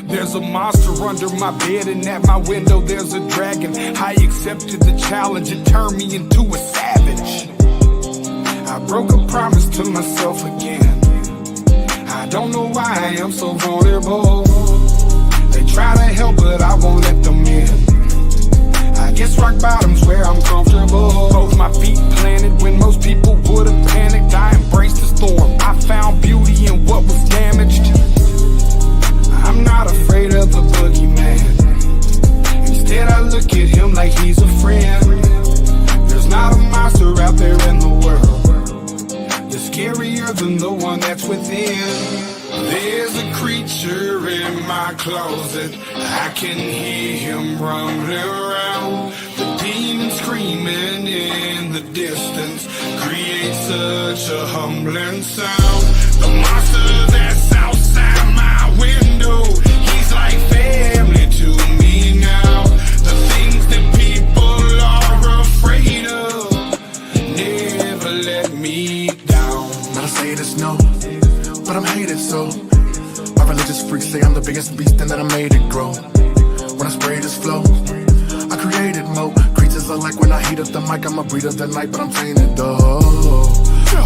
There's a monster under my bed, and at my window there's a dragon. I accepted the challenge, it turned me into a savage. I broke a promise to myself again. I don't know why I am so vulnerable. They try to help, but I won't let them in. I guess rock bottom's where I'm comfortable. Both my feet planted when most people would've panicked. I embraced the storm, I found beauty in what was damaged. I'm not afraid of the boogeyman. Instead I look at him like he's a friend. There's not a monster out there in the world. You're scarier than the one that's within. There's a creature in my closet. I can hear him rumbling around. The demon screaming in the distance creates such a humbling sound. The monster that's outside my window, he's like family to me now. The things that people are afraid of never let me down. Not to say this no, but I'm hated so. My religious freaks say I'm the biggest beast and that I made it grow. When I spray this flow, I created mo. Creatures are like when I heat up the mic, I'm a breed of the night, but I'm tainted though.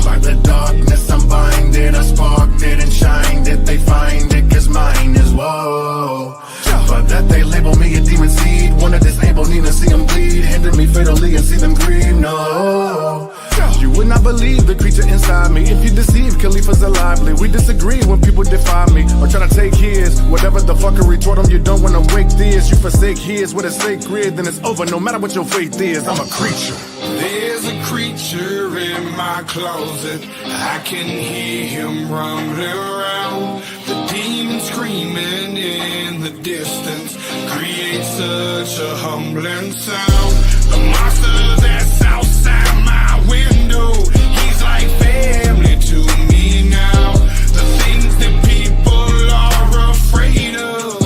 By the darkness I'm binded, I sparked it and shined it. They find it cause mine is woe. But that they label me a demon seed, wanna disable, need to see them bleed, hinder me fatally and see them grieve, no. You would not believe the creature inside me. If you deceive, Khalifa's lively. We disagree when people defy me or try to take his. Whatever the fuckery toward them, you don't wanna wake this. You forsake his, what is sacred, then it's over. No matter what your faith is, I'm a creature. There's a creature in my closet. I can hear him rumbling around. The demon screaming in the distance creates such a humbling sound. The monster that's outside my window, he's like family to me now. The things that people are afraid of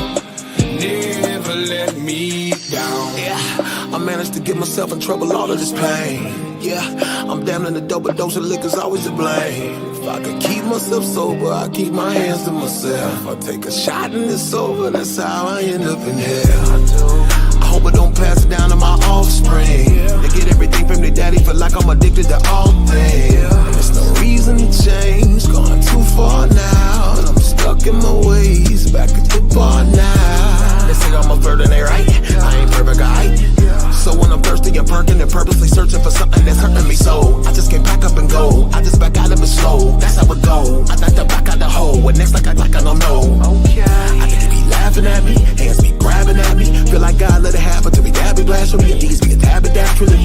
never let me down. Yeah, I managed to get myself in trouble, all of this pain. Yeah, I'm damn in the double dose of liquor's always to blame. If I could keep myself sober, I keep my hands to myself. I take a shot and it's over, that's how I end up in hell. I hope I don't pass it down to my offspring. They get everything from their daddy, feel like I'm addicted to all things. There's no reason to change, gone too far now. And I'm stuck in my ways, back at the bar now. They say I'm a virgin, they right, I ain't perfect, alright. So when I'm thirsty and perking and purposely searching for something that's hurting me so I just can't pack up and go, I just back out of it slow. That's how it go, I knocked the back out the hole. What next like I don't know. I think he be laughing at me, hands be grabbing at me. Feel like God let it happen to me, dab it blasphemy. And these be a tab it naturally.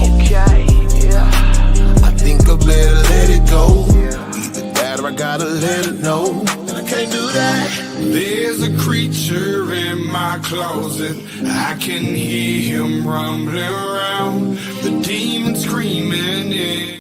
I think I better let it go. Either that or I gotta let it know. And I can't do that. There's a creature in my closet. I can hear him rumbling around. The demon screaming in.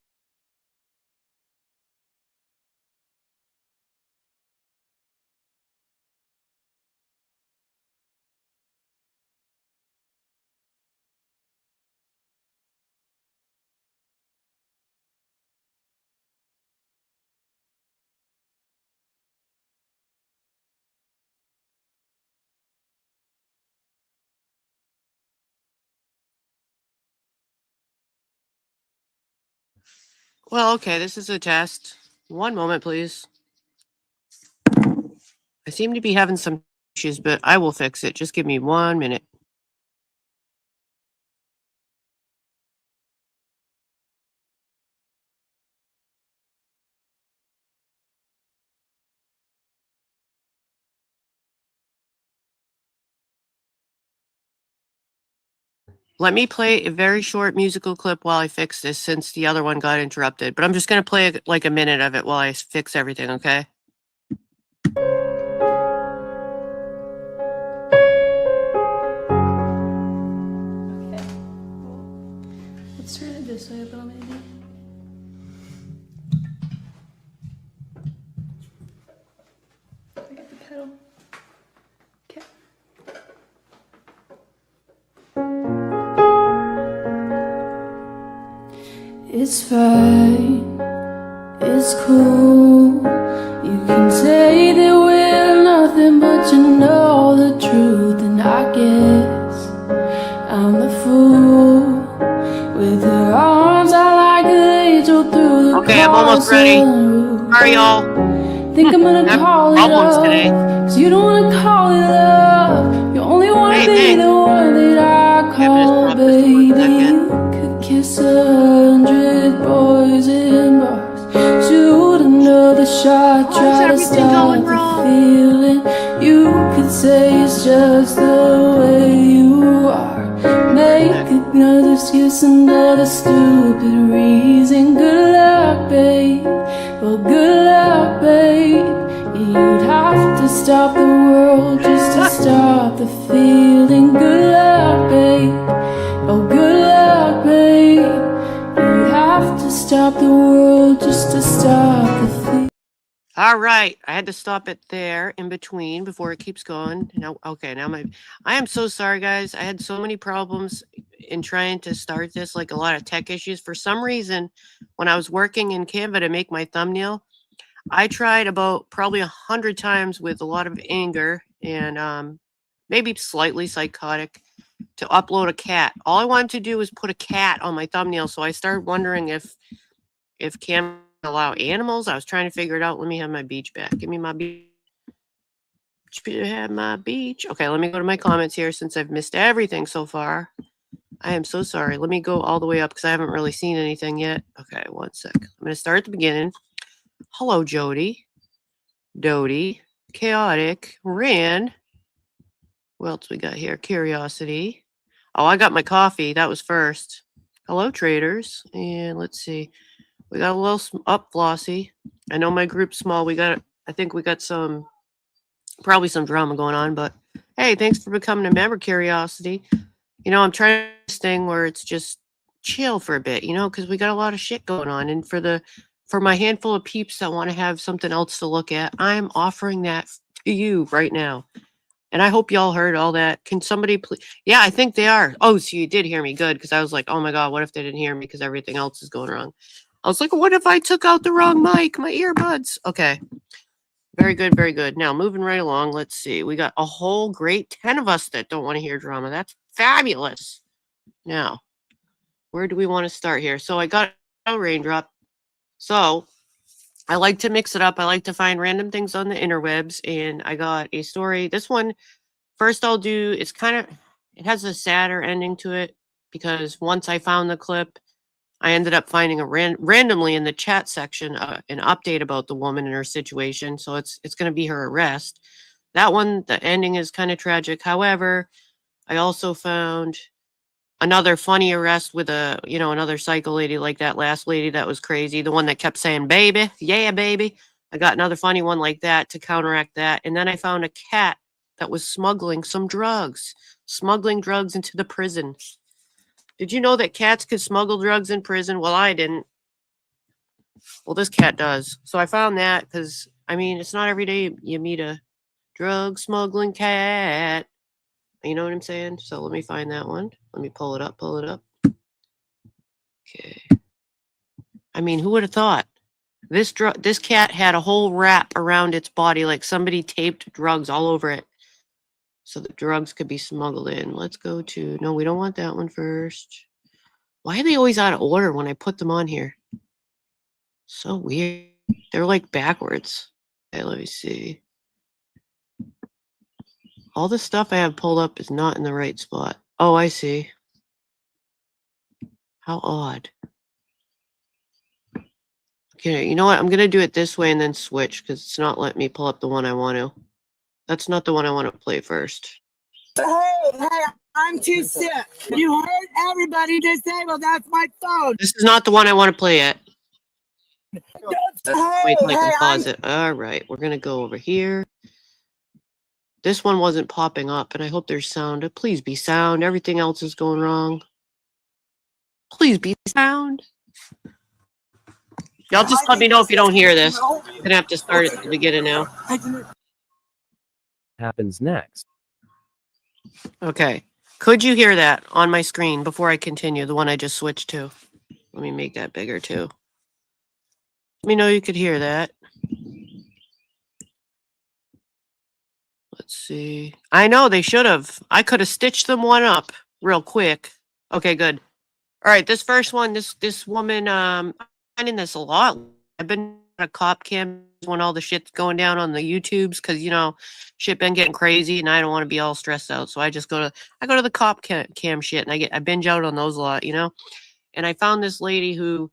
Well, okay, this is a test. One moment, please. I seem to be having some issues, but I will fix it. Just give me 1 minute. Let me play a very short musical clip while I fix this since the other one got interrupted. But I'm just going to play like a minute of it while I fix everything, okay? Let's turn it this way a little, maybe. I got the pedal. Okay. It's fine, it's cool. You can say that we're nothing, but you know the truth. ready. sunroof. Sorry, y'all. Think I'm gonna call it Problems off, today. 'cause you don't wanna call it love. You only wanna Hey, be thanks. the one that I Okay, I'm gonna call, stop this for 1 baby. second. You could kiss 100 boys in bars, shoot another shot, How's try to everything stop going the wrong? feeling. You could say it's just the way you are. Make another excuse, another stupid reason. Good luck, babe. Well, good luck, babe. You'd have to stop the world just to stop the feeling. Good luck, babe. Oh, good luck, babe. You'd have to stop the world just to stop the feeling. All right, I had to stop it there in between before it keeps going. Now, okay, now I am so sorry, guys. I had so many problems in trying to start this, like a lot of tech issues. For some reason, when I was working in Canva to make my thumbnail, I tried about probably 100 times with a lot of anger and maybe slightly psychotic to upload a cat. All I wanted to do was put a cat on my thumbnail, so I started wondering if Canva allow animals. I was trying to figure it out. Let me have my beach back. Give me my beach. Have my beach. Okay, let me go to my comments here since I've missed everything so far. I am so sorry. Let me go all the way up because I haven't really seen anything yet. Okay, 1 sec. I'm going to start at the beginning. Hello, Jody. Dodie. Chaotic. Ran. What else we got here? Curiosity. Oh, I got my coffee. That was first. Hello, traders. And let's see. We got a little up, Flossie. I know my group's small. I think we got probably some drama going on, but hey, thanks for becoming a member, Curiosity. You know, I'm trying this thing where it's just chill for a bit, you know, because we got a lot of shit going on. And for my handful of peeps that want to have something else to look at, I'm offering that to you right now. And I hope y'all heard all that. Can somebody please? Yeah, I think they are. Oh, so you did hear me. Good. Because I was like, oh my God, what if they didn't hear me because everything else is going wrong? I was like, what if I took out the wrong mic, my earbuds? Okay. Very good. Very good. Now, moving right along. Let's see. We got a whole great 10 of us that don't want to hear drama. That's fabulous. Now, where do we want to start here? So I got a raindrop. So I like to mix it up. I like to find random things on the interwebs. And I got a story. This one, first I'll do, it has a sadder ending to it because once I found the clip, I ended up finding randomly in the chat section an update about the woman and her situation. So it's going to be her arrest. That one, the ending is kind of tragic. However, I also found another funny arrest with another psycho lady like that last lady that was crazy. The one that kept saying, baby, yeah, baby. I got another funny one like that to counteract that. And then I found a cat that was smuggling drugs into the prison. Did you know that cats could smuggle drugs in prison? Well, I didn't. Well, this cat does. So I found that because, I mean, it's not every day you meet a drug smuggling cat. You know what I'm saying? So let me find that one. Let me pull it up. Okay. I mean, who would have thought? This cat had a whole wrap around its body, like somebody taped drugs all over it so the drugs could be smuggled in. Let's go to, no, we don't want that one first. Why are they always out of order when I put them on here? So weird. They're like backwards. Okay, let me see. All the stuff I have pulled up is not in the right spot. Oh, I see. How odd. Okay, you know what? I'm going to do it this way and then switch because it's not letting me pull up the one I want to. That's not the one I want to play first. Hey, I'm too sick. You heard everybody disabled. That's my phone. This is not the one I want to play yet. Hey, Wait till I can hey, pause it. All right, we're going to go over here. This one wasn't popping up, and I hope there's sound. Please be sound. Everything else is going wrong. Please be sound. Y'all just let me know if you don't hear this. I'm going to have to start at the beginning now. Happens next. Okay. Could you hear that on my screen before I continue, the one I just switched to? Let me make that bigger too. Let me know you could hear that. Let's see. I know they should have. I could have stitched them one up real quick. Okay, good. All right, this first one, this woman, I'm finding this a lot I've been at a cop cam when all the shit's going down on the YouTubes because, you know, shit been getting crazy and I don't want to be all stressed out. So I just go to the cop cam shit and I binge out on those a lot, you know? And I found this lady who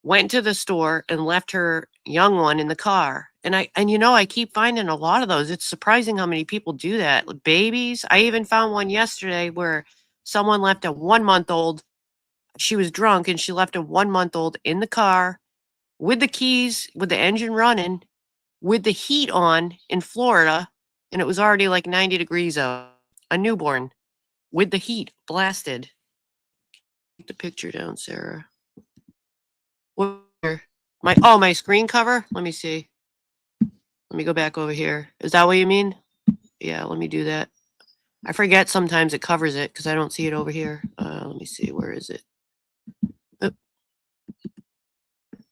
went to the store and left her young one in the car. And you know, I keep finding a lot of those. It's surprising how many people do that. Like babies. I even found one yesterday where someone left a 1-month-old. She was drunk and she left a 1-month-old in the car with the keys, with the engine running, with the heat on in Florida, and it was already like 90 degrees out. A newborn with the heat blasted. Take the picture down, Sarah. Where? My screen cover? Let me see. Let me go back over here. Is that what you mean? Yeah, let me do that. I forget sometimes it covers it because I don't see it over here. Let me see. Where is it? Oop.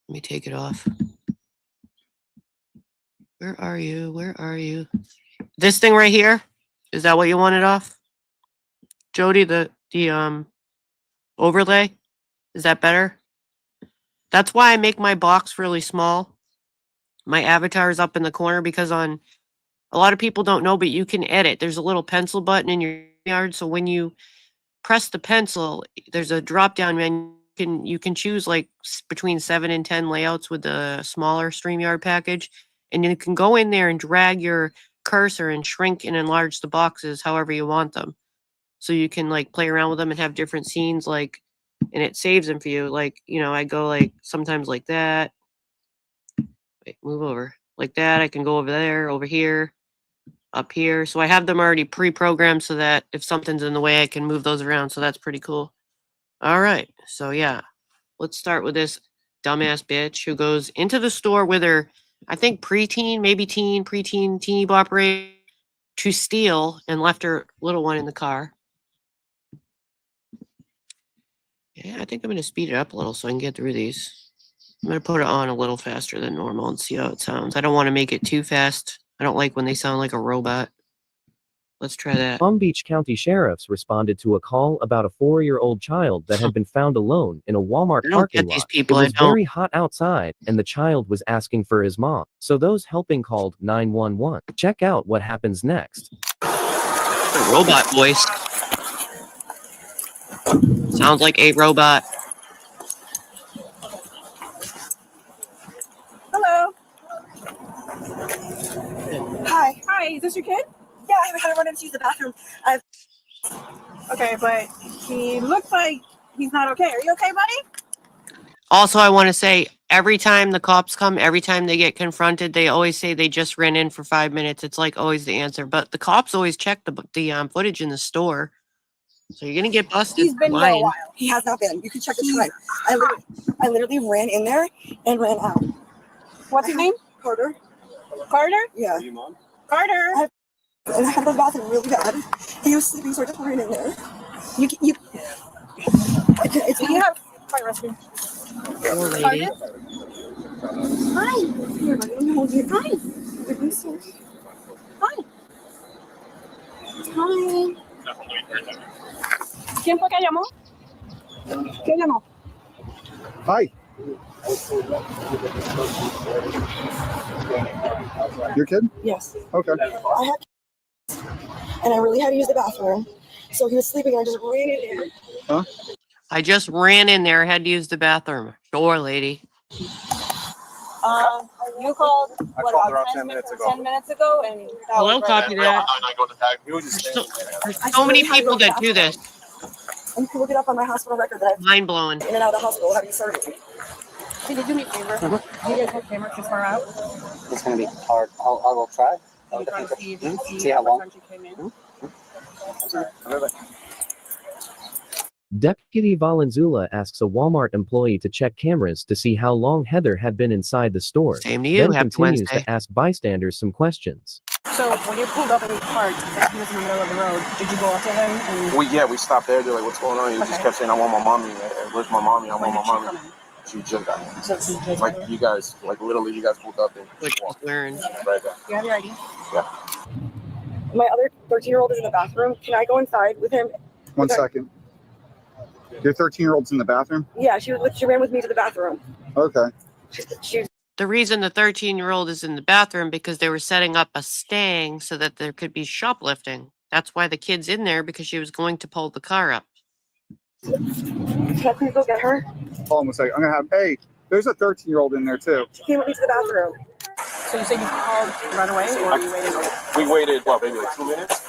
Let me take it off. Where are you? Where are you? This thing right here? Is that what you wanted off? Jody, the overlay? Is that better? That's why I make my box really small. My avatar is up in the corner because on a lot of people don't know, but you can edit. There's a little pencil button in your yard. So when you press the pencil, there's a drop down menu. You can choose like between 7 and 10 layouts with the smaller StreamYard package. And you can go in there and drag your cursor and shrink and enlarge the boxes however you want them. So you can like play around with them and have different scenes like, and it saves them for you. Like, you know, I go like sometimes like that. Wait, move over. Like that. I can go over there, over here, up here. So I have them already pre-programmed so that if something's in the way, I can move those around. So that's pretty cool. All right. So yeah, let's start with this dumbass bitch who goes into the store with her, I think preteen, maybe teen, preteen, teeny bopper to steal and left her little one in the car. Yeah, I think I'm going to speed it up a little so I can get through these. I'm going to put it on a little faster than normal and see how it sounds. I don't want to make it too fast. I don't like when they sound like a robot. Let's try that. Palm Beach County sheriffs responded to a call about a 4-year-old child that had been found alone in a Walmart parking lot. It was very hot outside, and the child was asking for his mom. So those helping called 911. Check out what happens next. A robot voice. Sounds like a robot. Hello. Hi. Hi, is this your kid? Yeah, I had to run in to use the bathroom. Okay, but he looks like he's not okay. Are you okay, buddy? Also, I want to say, every time the cops come, every time they get confronted, they always say they just ran in for 5 minutes. It's like always the answer. But the cops always check the footage in the store. So you're going to get busted. He's been there a while. He has not been. You can check the time. I literally ran in there and ran out. What's his name? Carter. Carter? Yeah. Are you mom? Carter. And I had the bathroom really bad. He was sleeping, so I just ran in there. You have my restroom. Poor lady. Hi. Here, buddy. Let me hold you. Hi. Hi. Hi. ¿Quién fue que llamó? ¿Quién llamó? Hi. Your kid? Yes. Okay. I had, and I really had to use the bathroom. So he was sleeping, and I just ran in there. Huh? I just ran in there, had to use the bathroom. Sure, lady. You called, what, about 10 minutes ago? 10 minutes ago, and Hello, copy that. There's so many people that do this. And you can look it up on my hospital record that I've Mind blowing. in and out of the hospital having surgery. Hey, did you do me a favor? Do you guys have cameras too far out? It's going to be hard. I'll go try. I'll see how long. Deputy Valenzuela asks a Walmart employee to check cameras to see how long Heather had been inside the store. Same to you. Then Happy continues Wednesday. to ask bystanders some questions. So when you pulled up and he parked, he was in the middle of the road. Did you go up to him? And We stopped there. They're like, what's going on? He just kept saying, I want my mommy. Where's my mommy? I want my mommy. She just got here. So she just Like you guys, like literally you guys pulled up and What she's wearing. right there. You have your ID? Yeah. My other 13-year-old is in the bathroom. Can I go inside with him? One second. Your 13-year-old's in the bathroom? Yeah, she ran with me to the bathroom. Okay. She the reason the 13-year-old is in the bathroom because they were setting up a sting so that there could be shoplifting. That's why the kid's in there, because she was going to pull the car up. Can I please go get her? Hold on a second. I'm gonna have. Hey, there's a 13-year-old in there too. She came with me to the bathroom. So you said you called right away, or you waited? We waited, what, maybe like 2 minutes?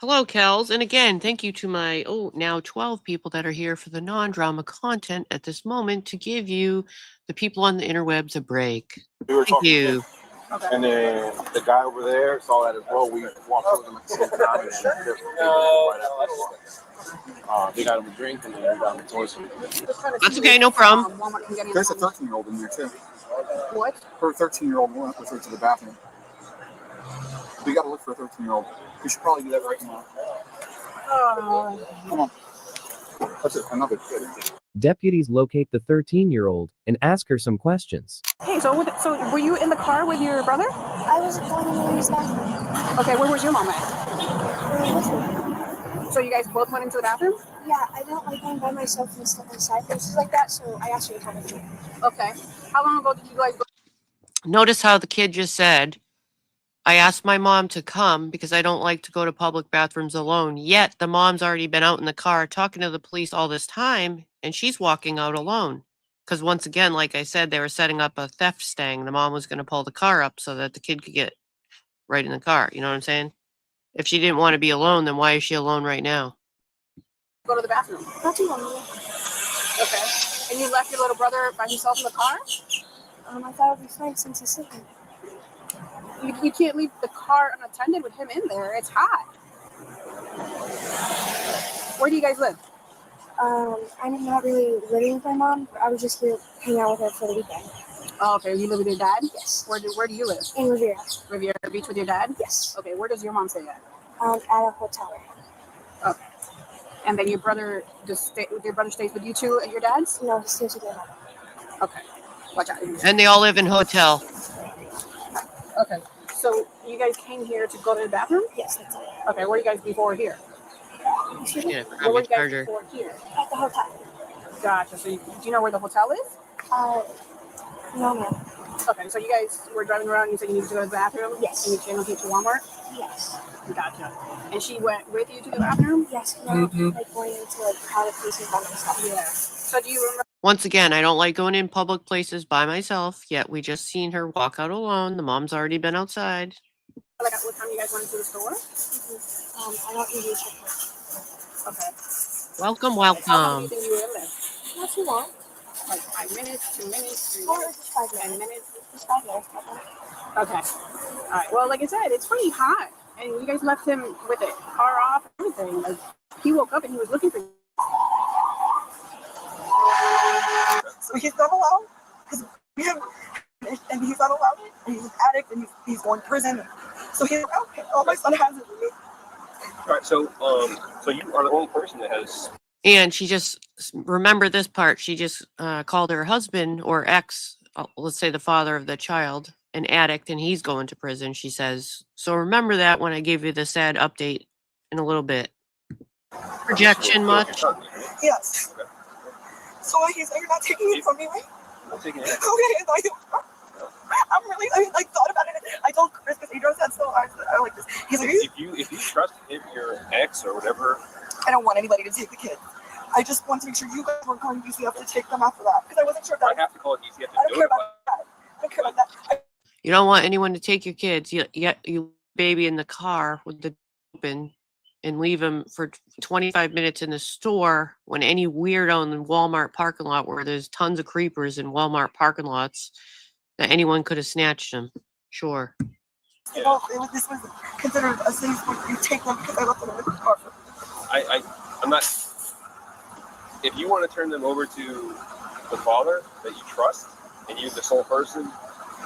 Hello, Kels. And again, thank you to my, now 12 people that are here for the non-drama content at this moment to give you, the people on the interwebs, a break. We were Thank you. Okay. And then the guy over there saw that as well. We walked over to him at the same time, and then they got him a drink, and then we got him a toy. That's okay, no problem. There's a 13-year-old in there too. What? Her 13-year-old went with her to the bathroom. We gotta look for a 13-year-old. We should probably do that right now. Come on. That's it. Another kid. Deputies locate the 13-year-old and ask her some questions. Hey, so were you in the car with your brother? I was going to use bathroom. Okay, where was your mom at? With me. So you guys both went into the bathroom? Yeah, I don't like going by myself and stuff inside places like that, so I asked you to come with me. Okay. How long ago did you guys go? Notice how the kid just said, I asked my mom to come because I don't like to go to public bathrooms alone. Yet the mom's already been out in the car talking to the police all this time, and she's walking out alone. Because once again, like I said, they were setting up a theft sting. The mom was going to pull the car up so that the kid could get right in the car. You know what I'm saying? If she didn't want to be alone, then why is she alone right now? Go to the bathroom. Not too long ago. Okay. And you left your little brother by himself in the car? I thought it would be fine since he's sleeping. You can't leave the car unattended with him in there. It's hot. Where do you guys live? I'm not really living with my mom. I was just here hanging out with her for the weekend. Oh, okay. You live with your dad? Yes. Where do you live? In Riviera. Riviera Beach with your dad? Yes. Okay. Where does your mom stay at? At a hotel. Okay. And then your brother stays with you two at your dad's? No, he stays with your mom. Okay. Watch out. And they all live in hotel. Okay. So you guys came here to go to the bathroom? Yes, that's it. Okay. Where are you guys before here? Excuse me? Yeah, Where were you guys charger. before here? At the hotel. Gotcha. So do you know where the hotel is? No, ma'am. Okay. So you guys were driving around and you said you needed to go to the bathroom? Yes. And you channeled here to Walmart? Yes. Gotcha. And she went with you to the bathroom? Yes, like going into crowded places by myself. Yeah. So do you remember? Once again, I don't like going in public places by myself, yet we just seen her walk out alone. The mom's already been outside. Like at what time you guys went into the store? I don't usually check her. Okay. Welcome, How long do you welcome. think you were in there? Not too long. Like 5 minutes, 2 minutes, 3 Or minutes, just 5 10 minutes. minutes? Just 5 minutes. Okay. All right. Well, like I said, it's pretty hot. And you guys left him with it, car off, everything. Like, he woke up and he was looking for you. So he's not allowed because we have, and he's not allowed, and he's an addict, and he's going to prison. So he's like, okay, all my son has is me. All right, so you are the only person that has. And she just, remember this part, she just called her husband or ex, let's say the father of the child, an addict, and he's going to prison, she says. So remember that when I give you the sad update in a little bit. Projection much? Yes. So he's like, you're not taking it from me, right? I'm taking it. Okay, I'm really, I thought about it. I told Chris because he does that so hard. I like this. He's like, If you trust him, your ex or whatever. I don't want anybody to take the kid. I just want to make sure you guys were calling DCF to take them after that because I wasn't sure if that. I have to call it DCF to I don't do care it. about that. I don't care about that. You don't want anyone to take your kids. You baby in the car with the open and leave him for 25 minutes in the store when any weirdo in the Walmart parking lot where there's tons of creepers in Walmart parking lots that anyone could have snatched him. Sure. Yeah. Well, this was considered a safe where you take them because I left them in the car. I'm not. If you want to turn them over to the father that you trust and you're the sole person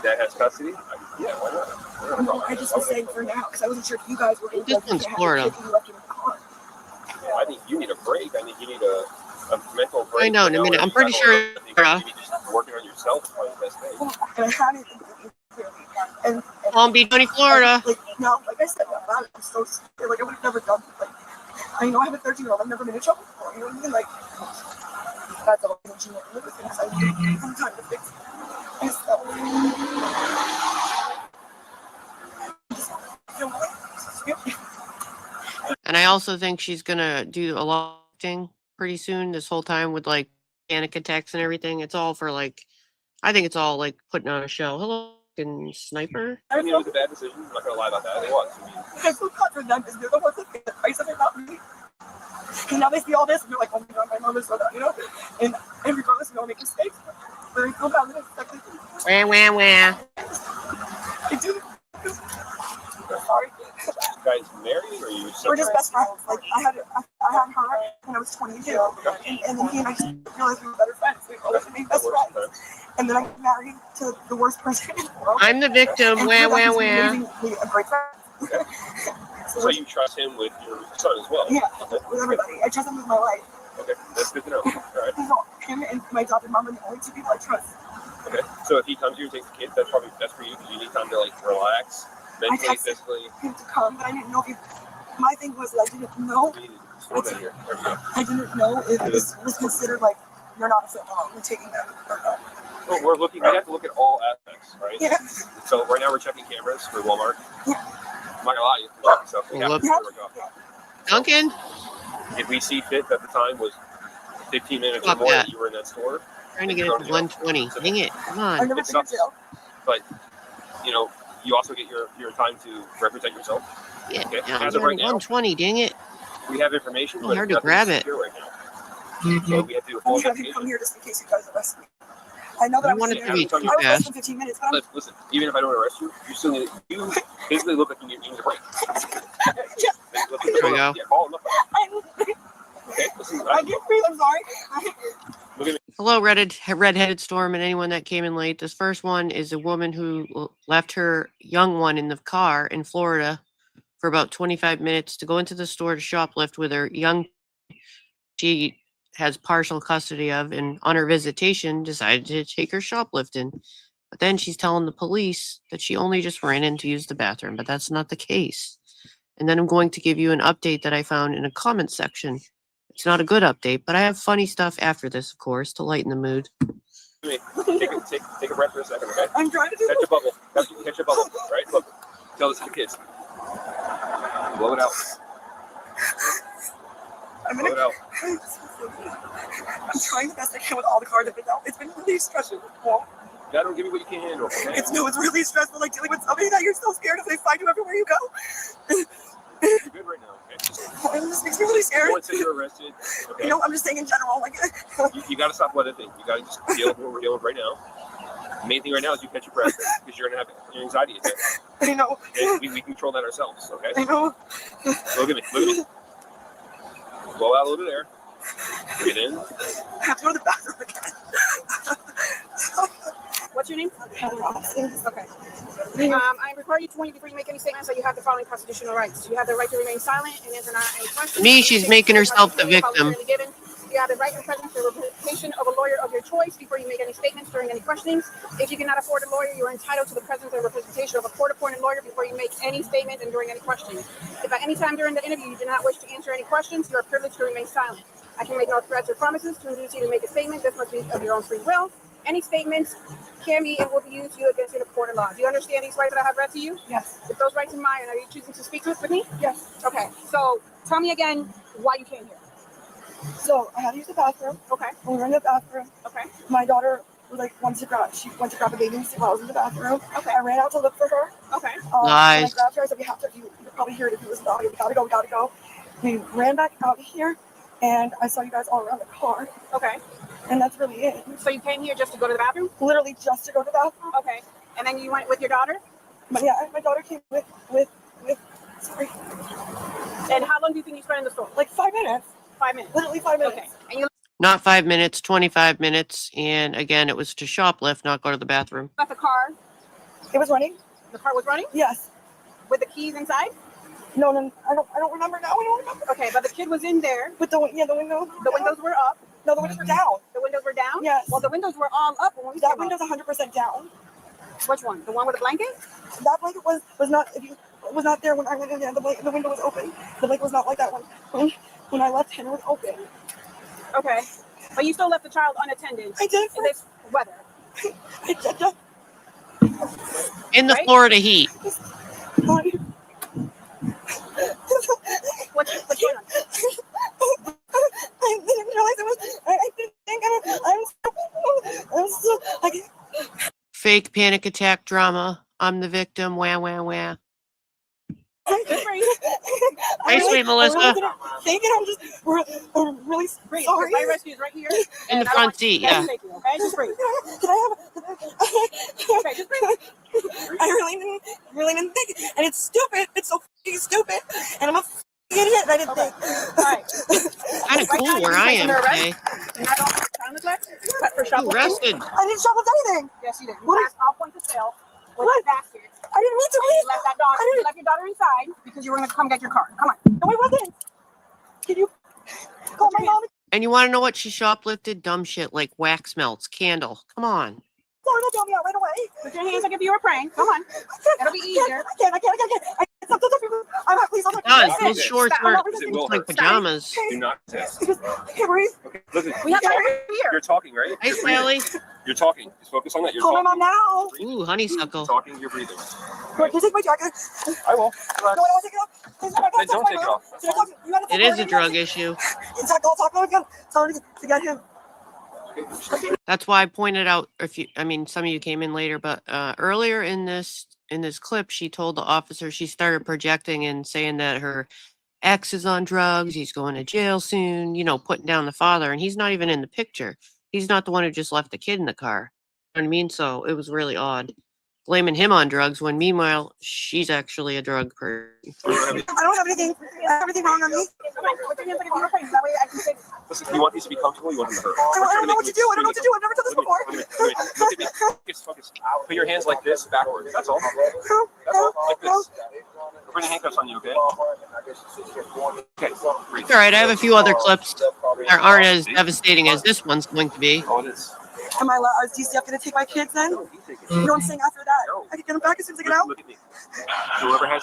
that has custody, yeah, why not? No, I just was saying for now because I wasn't sure if you guys were able to This one's Florida. Yeah, I think you need a break. I think you need a mental break. I know, in a minute. I'm pretty sure. I think you need to just working on yourself is probably the best thing. And I hadn't clearly. And Palm Beach County, Florida. Like I said, I'm so scared. Like I would have never done it. Like I know I have a 13-year-old. I've never been in trouble before. You know what I mean? Like that's all. I live with him. So I need some time to fix it. And I also think she's gonna do a lot of acting pretty soon. This whole time with like panic attacks and everything. It's all for like, I think it's all like putting on a show. Hello, fucking sniper. I mean, it was a bad decision. I'm not gonna lie about that. It was. I feel bad for them because they're the ones that pay the price of it, not me. And now they see all this and they're like, oh my god, my mom is so bad, you know? And regardless, we all make mistakes. But I feel bad that it's like, Wah, wah, wah. I do. Sorry. You guys married or you just We're just best friends. Like I had her when I was 22, and then he and I just realized we were better friends. We always remained best friends. And then I got married to the worst person in the world. I'm the victim. And Wah, wah, wah. amazingly a great friend. Okay. So you trust him with your son as well? Yeah, with everybody. I trust him with my life. Okay, that's good to know. All right. Him and my adopted mom are the only two people I trust. Okay, so if he comes here and takes the kids, that's probably best for you because you need time to like relax, mentally, physically. Him to come, but I didn't know if he. My thing was that I didn't know. I didn't know if this was considered like you're not a fit mom. We're taking them or not. Well, we're looking. We have to look at all aspects, right? Yeah. So right now we're checking cameras for Walmart. Yeah. I'm not gonna lie, we're checking stuff. We have to work off. Duncan. If we see fit that the time was 15 minutes or more that you were in that store. Trying to get it to 120. Dang it. Come on. It sucks. But, you know, you also get your time to represent yourself. Yeah. Okay? Yeah, as of right now, 120. Dang it. We have information, It's but hard to grab it. Right now. So we have to do a full investigation. Come here just in case you guys arrest me. I know that I want it to be too I was less fast. than 15 minutes. But Listen, even if I don't arrest you, you still need you basically look like you need a break. Yeah. There we go. Yeah, call him up. Okay, listen, I get free. I'm sorry. Look at me. Hello, redheaded storm, and anyone that came in late. This first one is a woman who left her young one in the car in Florida for about 25 minutes to go into the store to shoplift with her young. She has partial custody of, and on her visitation decided to take her shoplifting. But then she's telling the police that she only just ran in to use the bathroom, but that's not the case. And then I'm going to give you an update that I found in a comment section. It's not a good update, but I have funny stuff after this, of course, to lighten the mood. Take a breath for a second, okay? I'm trying to do catch a bubble. Catch a bubble, right? Look, tell this to the kids. Blow it out. Blow it out. I'm trying the best I can with all the cards I've been out. It's been really stressful. God don't give you what you can't handle. Okay? It's really stressful, like dealing with somebody that you're so scared of. They find you everywhere you go. You're good right now, okay? It just makes me really scared. Once you're arrested, okay? You know, I'm just saying in general, like. you got to stop letting it think. You got to just deal with what we're dealing with right now. The main thing right now is you catch your breath because you're gonna have an anxiety attack. I know. We control that ourselves, okay? I know. Look at me. Look at me. Blow out a little bit of air. Breathe in. I have to go to the bathroom again. What's your name? Okay. I require you to warn you before you make any statements that you have the following constitutional rights. You have the right to remain silent and answer not any questions. Me, she's making herself the victim. You have the right to present the representation of a lawyer of your choice before you make any statements during any questionings. If you cannot afford a lawyer, you are entitled to the presence and representation of a court-appointed lawyer before you make any statement and during any questioning. If at any time during the interview you do not wish to answer any questions, you are privileged to remain silent. I can make no threats or promises to induce you to make a statement. This must be of your own free will. Any statements can be and will be used you against in a court of law. Do you understand these rights that I have read to you? Yes. If those rights are mine, are you choosing to speak with me? Yes. Okay. So tell me again why you came here. So I had to use the bathroom. Okay. When we were in the bathroom, okay, my daughter was like went to grab a baby while I was in the bathroom. Okay. I ran out to look for her. Okay. And Nice. I grabbed her. I said, you could probably hear it if you listen to the audio. We gotta go. We ran back out here, and I saw you guys all around the car. Okay. And that's really it. So you came here just to go to the bathroom? Literally just to go to the bathroom. Okay. And then you went with your daughter? My daughter came with sorry. And how long do you think you spent in the store? Like 5 minutes. 5 minutes. Literally 5 minutes. Okay. And you Not 5 minutes, 25 minutes. And again, it was to shoplift, not go to the bathroom. left the car. It was running? The car was running? Yes. With the keys inside? No, I don't remember now. I don't remember. Okay, but the kid was in there. With the window. The windows were up. No, the windows were down. The windows were down? Yes. Well, the windows were all up when we That window's 100% down. Which one? The one with the blanket? That blanket was not. If you was not there when I went in there. The window was open. The blanket was not like that one. When I left him, it was open. Okay. But you still left the child unattended. I did. In this weather. I did. In the right? Florida heat. What's going on? I didn't realize it was. I didn't think I'm so. Fake panic attack drama. I'm the victim. Wah, wah, wah. Hey, sweet Melissa. I really didn't think it. I'm really sorry. My rescue is right here. In the front seat, yeah. Okay, just breathe. Can I have? Okay, just breathe. I really didn't think, and it's stupid. It's so fucking stupid, and I'm a idiot. I didn't think. All right. Kind of cool where I am today. You're not on time with that, but for You shoplifting. arrested. I didn't shoplift anything. Yes, you did. You passed all points of sale with the basket. I didn't mean to. You left that dog. You left your daughter inside because you were going to come get your car. Come on. No, I wasn't. Can you call my mom? And you want to know what she shoplifted? Dumb shit like wax melts, candle. Come on. Sorry, tell me out right away. Put your hands like if you were praying. Come on. It'll be easier. I can't. I'm not. Please, I'm not. Done. Those shorts Stop. are It will like hurt. pajamas. Do not test. I can't breathe. Okay, listen. We have to here. You're talking, right? Hey, You're breathing. Sally. You're talking. Just focus on that. You're Call my talking. mom now. Ooh, honeysuckle. You're talking. You're breathing. Can you take my jacket? I will. No, I don't want to take it off. Then don't take it off. It is a drug issue. I'll talk to him again. Tell him to get him. That's why I pointed out some of you came in later, but earlier in this clip, she told the officer she started projecting and saying that her ex is on drugs, he's going to jail soon, putting down the father, and he's not even in the picture. He's not the one who just left the kid in the car. You know what I mean? So it was really odd. Blaming him on drugs when meanwhile she's actually a drug person. I don't have anything. I have everything wrong on me. Listen, you want these to be comfortable? You want them to hurt? I don't know what to do. I don't know what to do. I've never done this before. Look at me. Focus. Put your hands like this, backwards. That's all. That's all. Like this. We're putting handcuffs on you, okay? Okay. All right, I have a few other clips that aren't as devastating as this one's going to be. Oh, it is. Am I allowed? Is DCF going to take my kids then? You know what I'm saying after that? I can get them back as soon as I get out? Look at me. Whoever has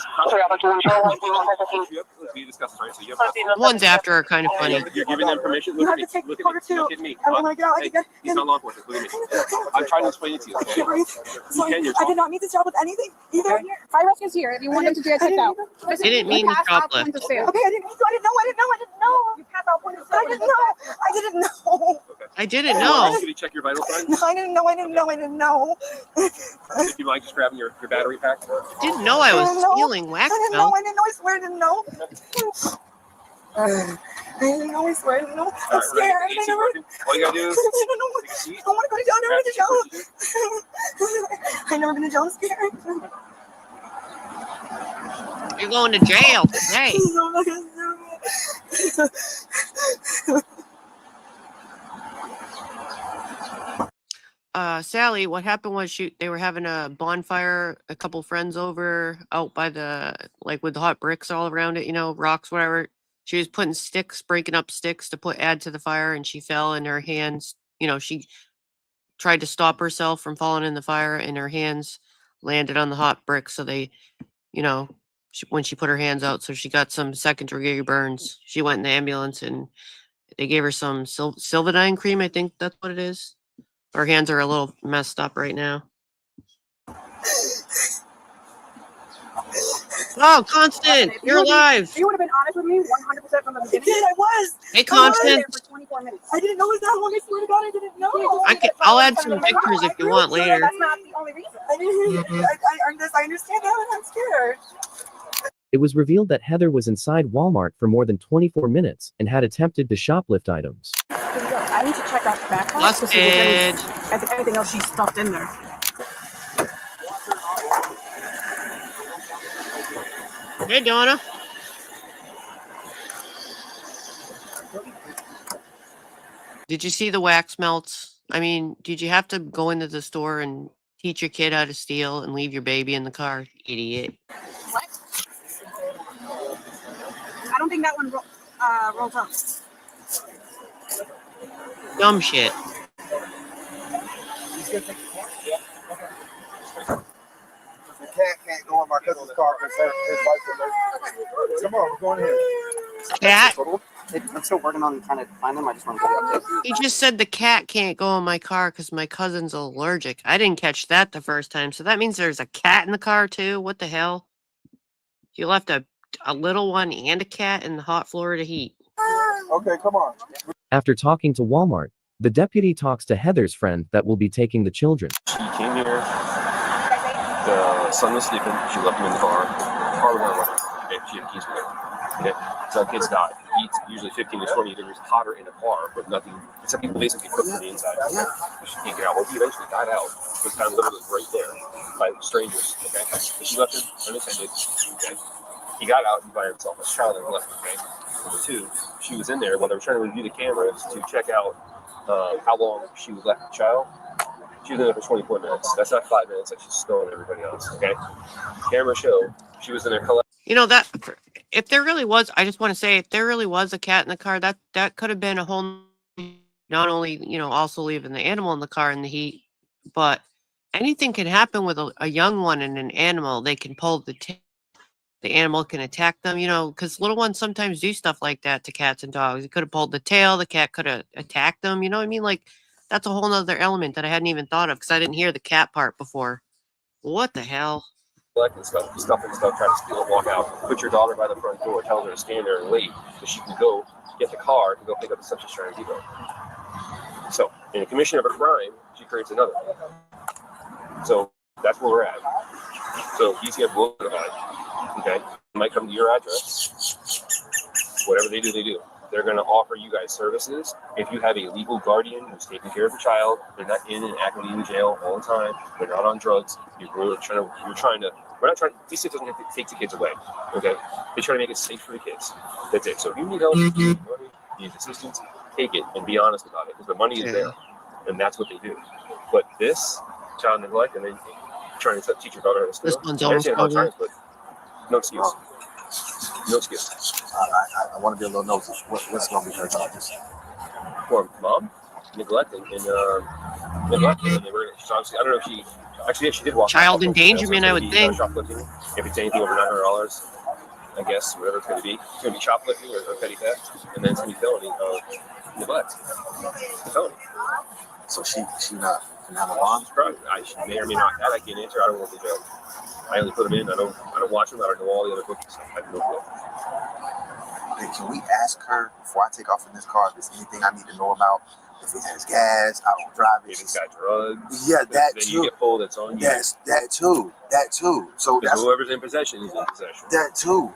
we discussed, right? So you have The ones after are kind of funny. You're giving them permission. You Look have at to me. take Look Carter at me. too. Look at me. And when I get out, I Hey, can get. he's not law enforcement. Look at me. I'm trying to explain it to you. Okay? Sorry, I did not mean to job with anything either. Okay. Fire rescue is here. If you want them to get checked out. I didn't mean to shoplift. Okay, I didn't know. You passed all points of sale. I didn't know. I didn't know. Can you check your vital signs? No, I didn't know. If you mind just grabbing your battery pack. Didn't know I was stealing wax I milk. didn't know. I swear I didn't know. I didn't know. I swear I didn't know. I'm scared. I never. All you gotta do is I don't know. take a seat. I want to go to jail. I've never been to jail. I've never been to jail. I'm scared. You're going to jail today. Sally, what happened was they were having a bonfire, a couple friends over out by with the hot bricks all around it, rocks, whatever. She was putting breaking up sticks to add to the fire, and she fell in her hands. She tried to stop herself from falling in the fire, and her hands landed on the hot bricks. So they, when she put her hands out, so she got some second-degree burns. She went in the ambulance, and they gave her some Silvadine cream. I think that's what it is. Her hands are a little messed up right now. Oh, Constant, you're alive. You would have been honest with me 100% from the beginning. I did. I was. Hey, Constant. For 24 minutes. I didn't know it was that long. I swear to God, I didn't know. I'll add some pictures if you want later. That's not the only reason. I understand that, and I'm scared. It was revealed that Heather was inside Walmart for more than 24 minutes and had attempted to shoplift items. I need to check out the back. Busted. Anything else she stuffed in there. Hey, Donna. Did you see the wax melts? I mean, did you have to go into the store and teach your kid how to steal and leave your baby in the car? Idiot. What? I don't think that one rolls up. Dumb shit. Can't go in my cousin's car because his wife's in there. Come on, we're going in. Cat? I'm still working on trying to find them. I just want to get updates. He just said the cat can't go in my car because my cousin's allergic. I didn't catch that the first time. So that means there's a cat in the car too. What the hell? You left a little one and a cat in the hot Florida heat. Okay, come on. After talking to Walmart, the deputy talks to Heather's friend that will be taking the children. She came here. The son was sleeping. She left him in the car. The car was on running. Okay, she had keys with her. Okay, so our kids got heat, usually 15 to 20 degrees hotter in a car, but nothing. Some people basically cooked on the inside. She can't get out. Well, he eventually got out. This time literally right there by strangers. Okay, so she left him unattended. Okay, he got out by himself. A child and left. Okay, number two, she was in there while they were trying to review the cameras to check out how long she was left with the child. She was in there for 24 minutes. That's not 5 minutes like she's stolen everybody else. Okay, camera show she was in there collecting. You know that if there really was, I just want to say, if there really was a cat in the car, that could have been a whole. Not only also leaving the animal in the car in the heat, but anything can happen with a young one and an animal. They can pull the tail. The animal can attack them, because little ones sometimes do stuff like that to cats and dogs. It could have pulled the tail. The cat could have attacked them. You know what I mean? Like, that's a whole nother element that I hadn't even thought of because I didn't hear the cat part before. What the hell? Collecting stuff, trying to steal it, walk out. Put your daughter by the front door, tell her to stand there and wait so she can go get the car to go pick up the substance trying to depot. So, in the commission of a crime, she creates another one. So, that's where we're at. So, if you see a book about it, okay, it might come to your address. Whatever they do, they do. They're going to offer you guys services. If you have a legal guardian who's taking care of the child, they're not in and actively in jail all the time. They're not on drugs. We're not trying. DCF doesn't have to take the kids away. Okay, they try to make it safe for the kids. That's it. So if you need help, you need money, you need assistance, take it and be honest about it because the money is there, and that's what they do. But this child neglect and then trying to teach your daughter how to steal. This one's almost over. No excuse. No excuse. I want to be a little nosy. What's going to be her charges? For mom neglecting and neglecting, and they were obviously, I don't know if she actually she did walk. Child endangerment, I would think. Shoplifting. If it's anything over $900, I guess whatever it's going to be, it's going to be shoplifting or petty theft, and then it's going to be felony neglect. Felony. So she not have a bond? She may or may not. That I can't answer. I don't want the joke. I only put them in. I don't watch them. I don't know all the other books. I have no clue. Hey, can we ask her before I take off in this car if there's anything I need to know about? If it has gas, I don't drive it. If it's got drugs. Yeah, that then too. You get pulled. That's on you. Yes, that too. So that's whoever's in possession is in possession. That too,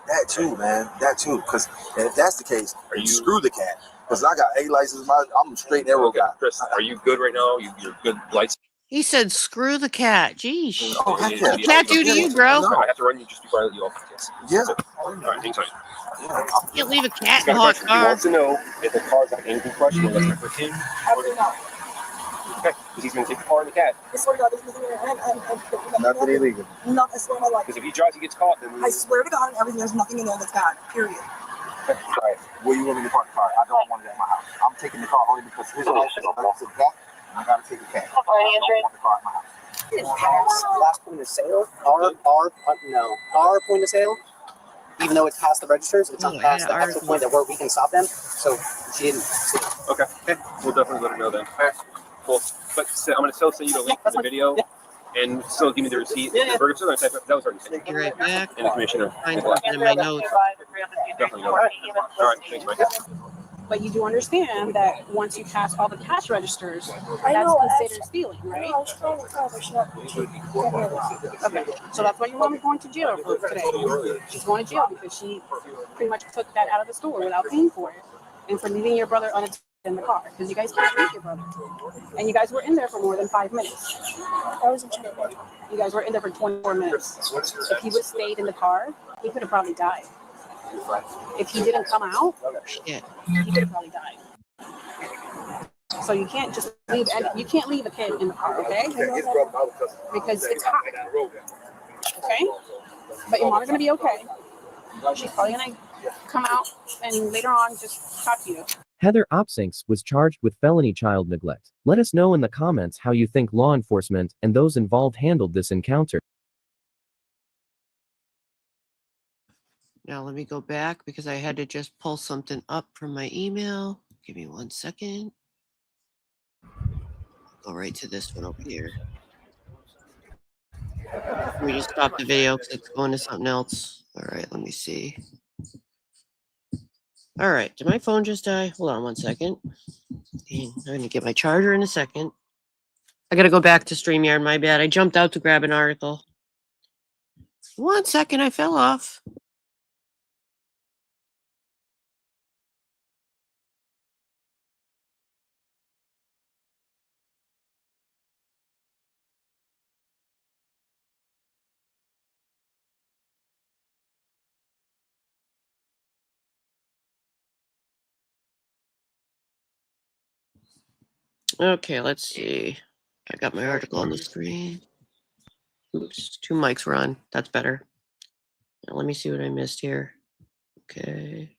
man. That too. Because if that's the case, screw the cat. Because I got A license. I'm a straight arrow guy. Chris, are you good right now? You're good lights. He said, "Screw the cat." Jeez. Oh, What's the cat do to you, bro? No, I have to run you just before I let you off. Yes. Yeah. All right, hang tight. You can't leave a cat in a hot He car. wants to know if the car's got anything questionable that's going to put him. Okay, because he's going to take the car and the cat. I swear to God, there's nothing illegal. No, I swear to my life. Because if he drives, he gets caught. Then I swear to God and everything, there's nothing in there that's bad. Period. All right. Where you want me to park the car? I don't want it at my house. I'm taking the car only because his license is a cat, and I got to take a cat. I don't want the car at my house. Last point of sale, our point of sale, even though it's past the registers, it's not past the actual point where we can stop them. So she didn't see it. Okay, we'll definitely let her know then. Cool. But I'm going to still send you the link to the video and still give me the receipt. That was already sent. Be right back. And the commissioner. Find something in my notes. Definitely. All right, thanks, Mike. But you do understand that once you pass all the cash registers, that's considered stealing, right? Okay, so that's why your mom is going to jail for today. She's going to jail because she pretty much took that out of the store without paying for it, and for leaving your brother unattended in the car because you guys can't leave your brother, and you guys were in there for more than 5 minutes. You guys were in there for 24 minutes. If he would have stayed in the car, he could have probably died. If he didn't come out, he could have probably died. So you can't just leave. You can't leave a kid in the car, okay? Because it's hot. Okay, but your mom's gonna be okay. She's probably gonna come out and later on just talk to you. Heather Opsinks was charged with felony child neglect. Let us know in the comments how you think law enforcement and those involved handled this encounter. Now let me go back because I had to just pull something up from my email. Give me 1 second. Go right to this one over here. Let me just stop the video because it's going to something else. All right, let me see. All right, did my phone just die? Hold on 1 second. Dang, I'm going to get my charger in a second. I got to go back to StreamYard, my bad. I jumped out to grab an article. 1 second, I fell off. Okay, let's see. I got my article on the screen. Oops, 2 mics were on. That's better. Now let me see what I missed here. Okay.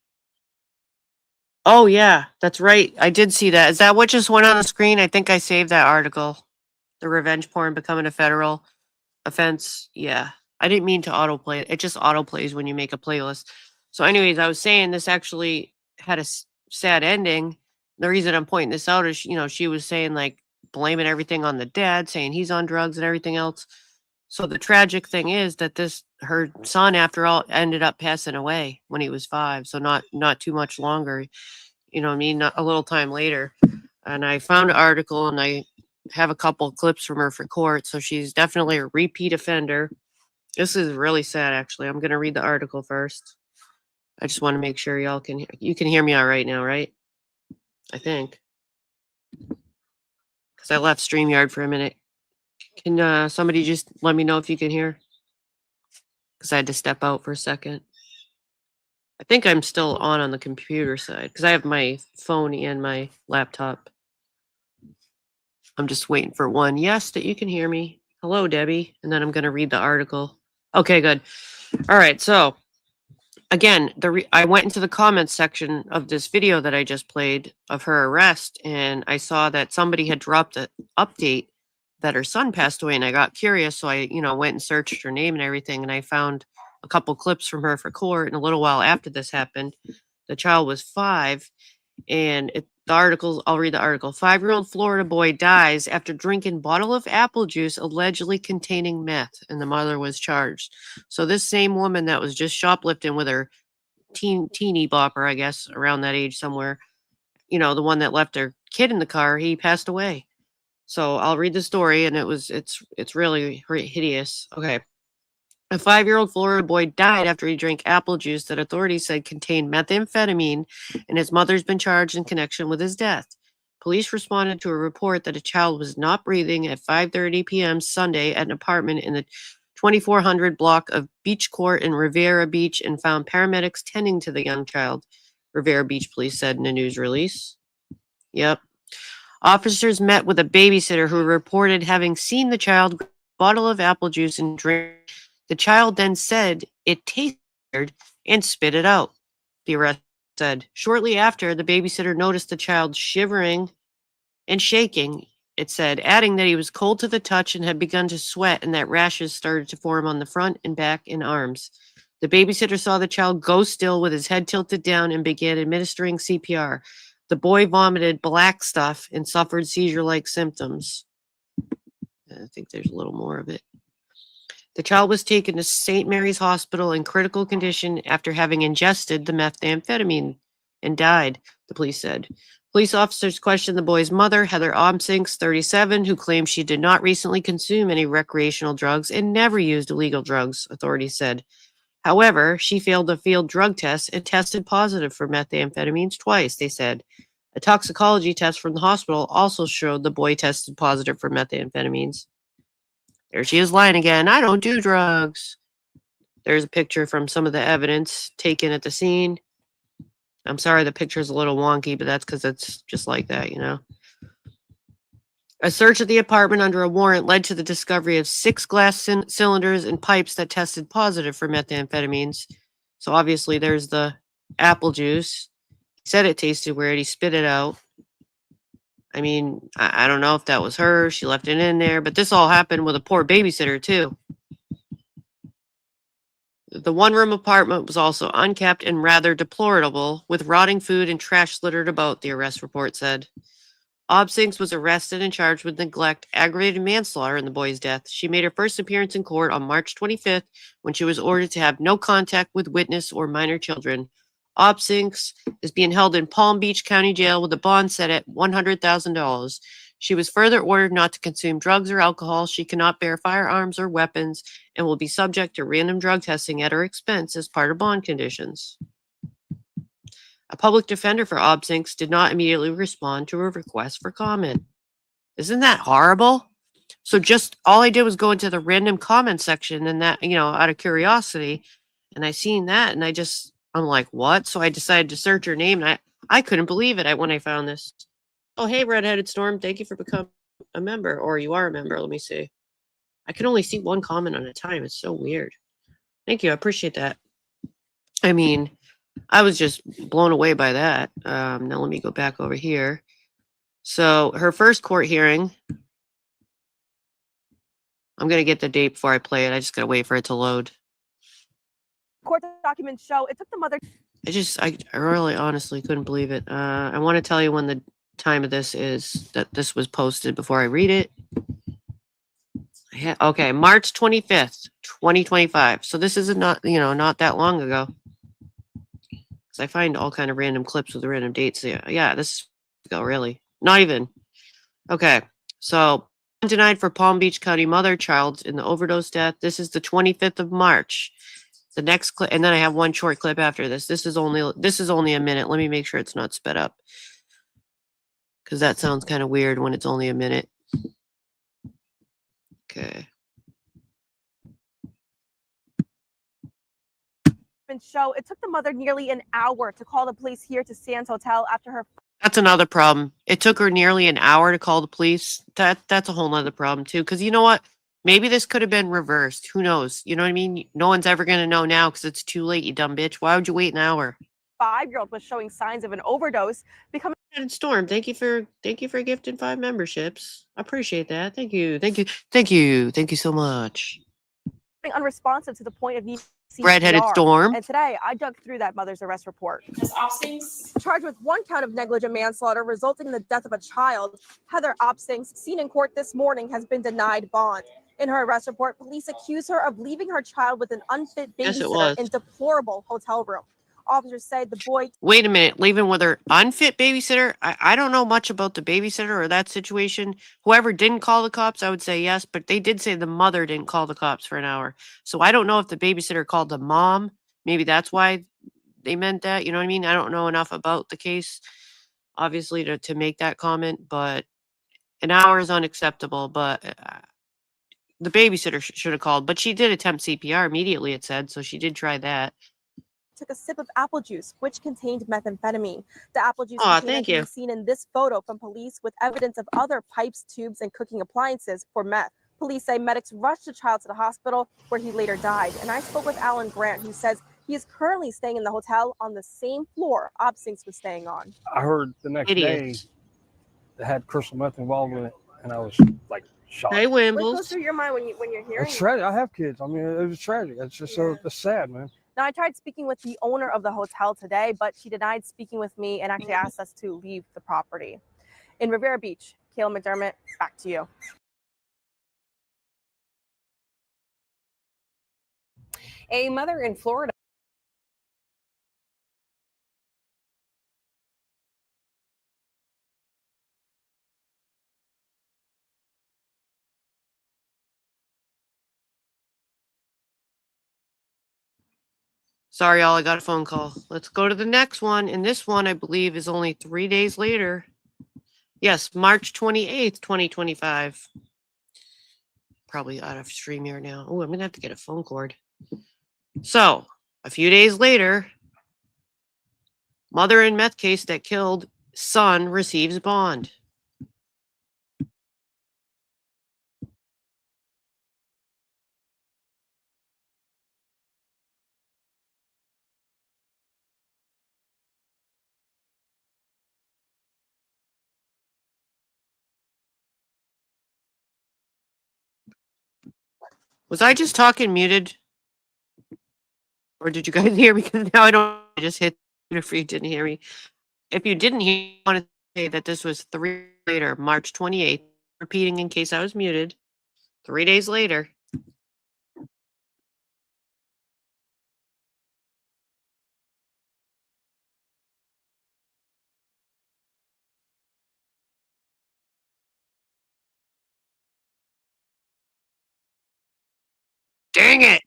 Oh, yeah, that's right. I did see that. Is that what just went on the screen? I think I saved that article. The revenge porn becoming a federal offense. Yeah. I didn't mean to autoplay. It just autoplays when you make a playlist. So, anyways, I was saying this actually had a sad ending. The reason I'm pointing this out is, she was saying, like, blaming everything on the dad, saying he's on drugs and everything else. So the tragic thing is that her son, after all, ended up passing away when he was 5. So not too much longer. You know what I mean? Not a little time later. And I found an article and I have a couple of clips from her for court. So she's definitely a repeat offender. This is really sad, actually. I'm going to read the article first. I just want to make sure you can hear me all right now, right? I think. Because I left StreamYard for a minute. Can somebody just let me know if you can hear? Because I had to step out for a second. I think I'm still on the computer side because I have my phone and my laptop. I'm just waiting for one. Yes, that you can hear me. Hello, Debbie. And then I'm going to read the article. Okay, good. All right. So again, I went into the comments section of this video that I just played of her arrest, and I saw that somebody had dropped an update that her son passed away, and I got curious, so I, went and searched her name and everything, and I found a couple clips from her for court. And a little while after this happened, the child was 5, and I'll read the article. 5-year-old Florida boy dies after drinking bottle of apple juice allegedly containing meth, and the mother was charged. So this same woman that was just shoplifting with her teeny bopper, I guess, around that age somewhere, the one that left her kid in the car, he passed away. So I'll read the story, and it's really hideous. Okay. A 5-year-old Florida boy died after he drank apple juice that authorities said contained methamphetamine, and his mother's been charged in connection with his death. Police responded to a report that a child was not breathing at 5:30 p.m. Sunday at an apartment in the 2400 block of Beach Court in Riviera Beach and found paramedics tending to the young child, Riviera Beach police said in a news release. Yep. Officers met with a babysitter who reported having seen the child grab a bottle of apple juice and drink. The child then said it tasted weird and spit it out, the arrest said. Shortly after, the babysitter noticed the child shivering and shaking, it said, adding that he was cold to the touch and had begun to sweat and that rashes started to form on the front and back and arms. The babysitter saw the child go still with his head tilted down and began administering CPR. The boy vomited black stuff and suffered seizure-like symptoms. I think there's a little more of it. The child was taken to St. Mary's Hospital in critical condition after having ingested the methamphetamine and died, the police said. Police officers questioned the boy's mother, Heather Omsinks, 37, who claimed she did not recently consume any recreational drugs and never used illegal drugs, authorities said. However, she failed a field drug test and tested positive for methamphetamines twice, they said. A toxicology test from the hospital also showed the boy tested positive for methamphetamines. There she is lying again. I don't do drugs. There's a picture from some of the evidence taken at the scene. I'm sorry the picture's a little wonky, but that's because it's just like that, A search at the apartment under a warrant led to the discovery of 6 glass cylinders and pipes that tested positive for methamphetamines. So obviously there's the apple juice. He said it tasted weird. He spit it out. I mean, I don't know if that was her. She left it in there. But this all happened with a poor babysitter, too. The one-room apartment was also unkept and rather deplorable, with rotting food and trash littered about, the arrest report said. Obsinks was arrested and charged with neglect, aggravated manslaughter in the boy's death. She made her first appearance in court on March 25th when she was ordered to have no contact with witness or minor children. Obsinks is being held in Palm Beach County Jail with a bond set at $100,000. She was further ordered not to consume drugs or alcohol. She cannot bear firearms or weapons and will be subject to random drug testing at her expense as part of bond conditions. A public defender for Obsinks did not immediately respond to a request for comment. Isn't that horrible? So just all I did was go into the random comment section and that, out of curiosity, and I seen that and I'm like, what? So I decided to search her name and I couldn't believe it when I found this. Oh, hey, Redheaded Storm, thank you for becoming a member, or you are a member. Let me see. I can only see one comment at a time. It's so weird. Thank you. I appreciate that. I mean, I was just blown away by that. Now let me go back over here. So her first court hearing, I'm going to get the date before I play it. I just got to wait for it to load. Court documents show it took the mother. I really honestly couldn't believe it. I want to tell you when the time of this is that this was posted before I read it. Okay, March 25th, 2025. So this is not that long ago. Because I find all kind of random clips with random dates. Yeah, this is ago, really. Not even. Okay, so denied for Palm Beach County mother child in the overdose death. This is the 25th of March. The next clip, and then I have one short clip after this. This is only a minute. Let me make sure it's not sped up, because that sounds kind of weird when it's only a minute. Okay. Show it took the mother nearly an hour to call the police here to Sands Hotel after her. That's another problem. It took her nearly an hour to call the police. That's a whole nother problem too. Because you know what? Maybe this could have been reversed. Who knows? You know what I mean? No one's ever gonna know now because it's too late. You dumb bitch. Why would you wait an hour? 5-year-old was showing signs of an overdose. Becoming Storm, thank you for gifting 5 memberships. I appreciate that. Thank you so much. Unresponsive to the point of needing CPR. Redheaded Storm. And today I dug through that mother's arrest report. Charged with 1 count of negligent manslaughter resulting in the death of a child, Heather Obsinks, seen in court this morning, has been denied bond. In her arrest report, police accuse her of leaving her child with an unfit babysitter in deplorable hotel room. Officers say the boy. Wait a minute, leaving with her unfit babysitter? I don't know much about the babysitter or that situation. Whoever didn't call the cops, I would say yes, but they did say the mother didn't call the cops for an hour. So I don't know if the babysitter called the mom. Maybe that's why they meant that. You know what I mean? I don't know enough about the case, obviously, to make that comment, but an hour is unacceptable. But the babysitter should have called, but she did attempt CPR immediately, it said, so she did try that. Took a sip of apple juice, which contained methamphetamine. The apple juice can be seen in this photo from police with evidence of other pipes, tubes, and cooking appliances for meth. Police say medics rushed the child to the hospital where he later died. And I spoke with Alan Grant, who says he is currently staying in the hotel on the same floor Obsinks was staying on. I heard the next day they had crystal meth involved in it, and I was like shocked. Hey, What goes through your mind when you're hearing it's tragic. I have kids. I mean, it was tragic. It's just so it's sad, man. Now, I tried speaking with the owner of the hotel today, but she denied speaking with me and actually asked us to leave the property. In Riviera Beach, Kayla McDermott, back to you. A mother in Florida. Sorry, y'all, I got a phone call. Let's go to the next one. And this one, I believe, is only 3 days later. Yes, March 28th, 2025. Probably out of stream here now. Oh, I'm going to have to get a phone cord. So, a few days later, mother in meth case that killed son receives bond. Was I just talking muted? Or did you guys hear me? Because now I just hit if you didn't hear me. If you didn't hear me, I want to say that this was 3 days later, March 28th. Repeating in case I was muted. 3 days later. Dang it!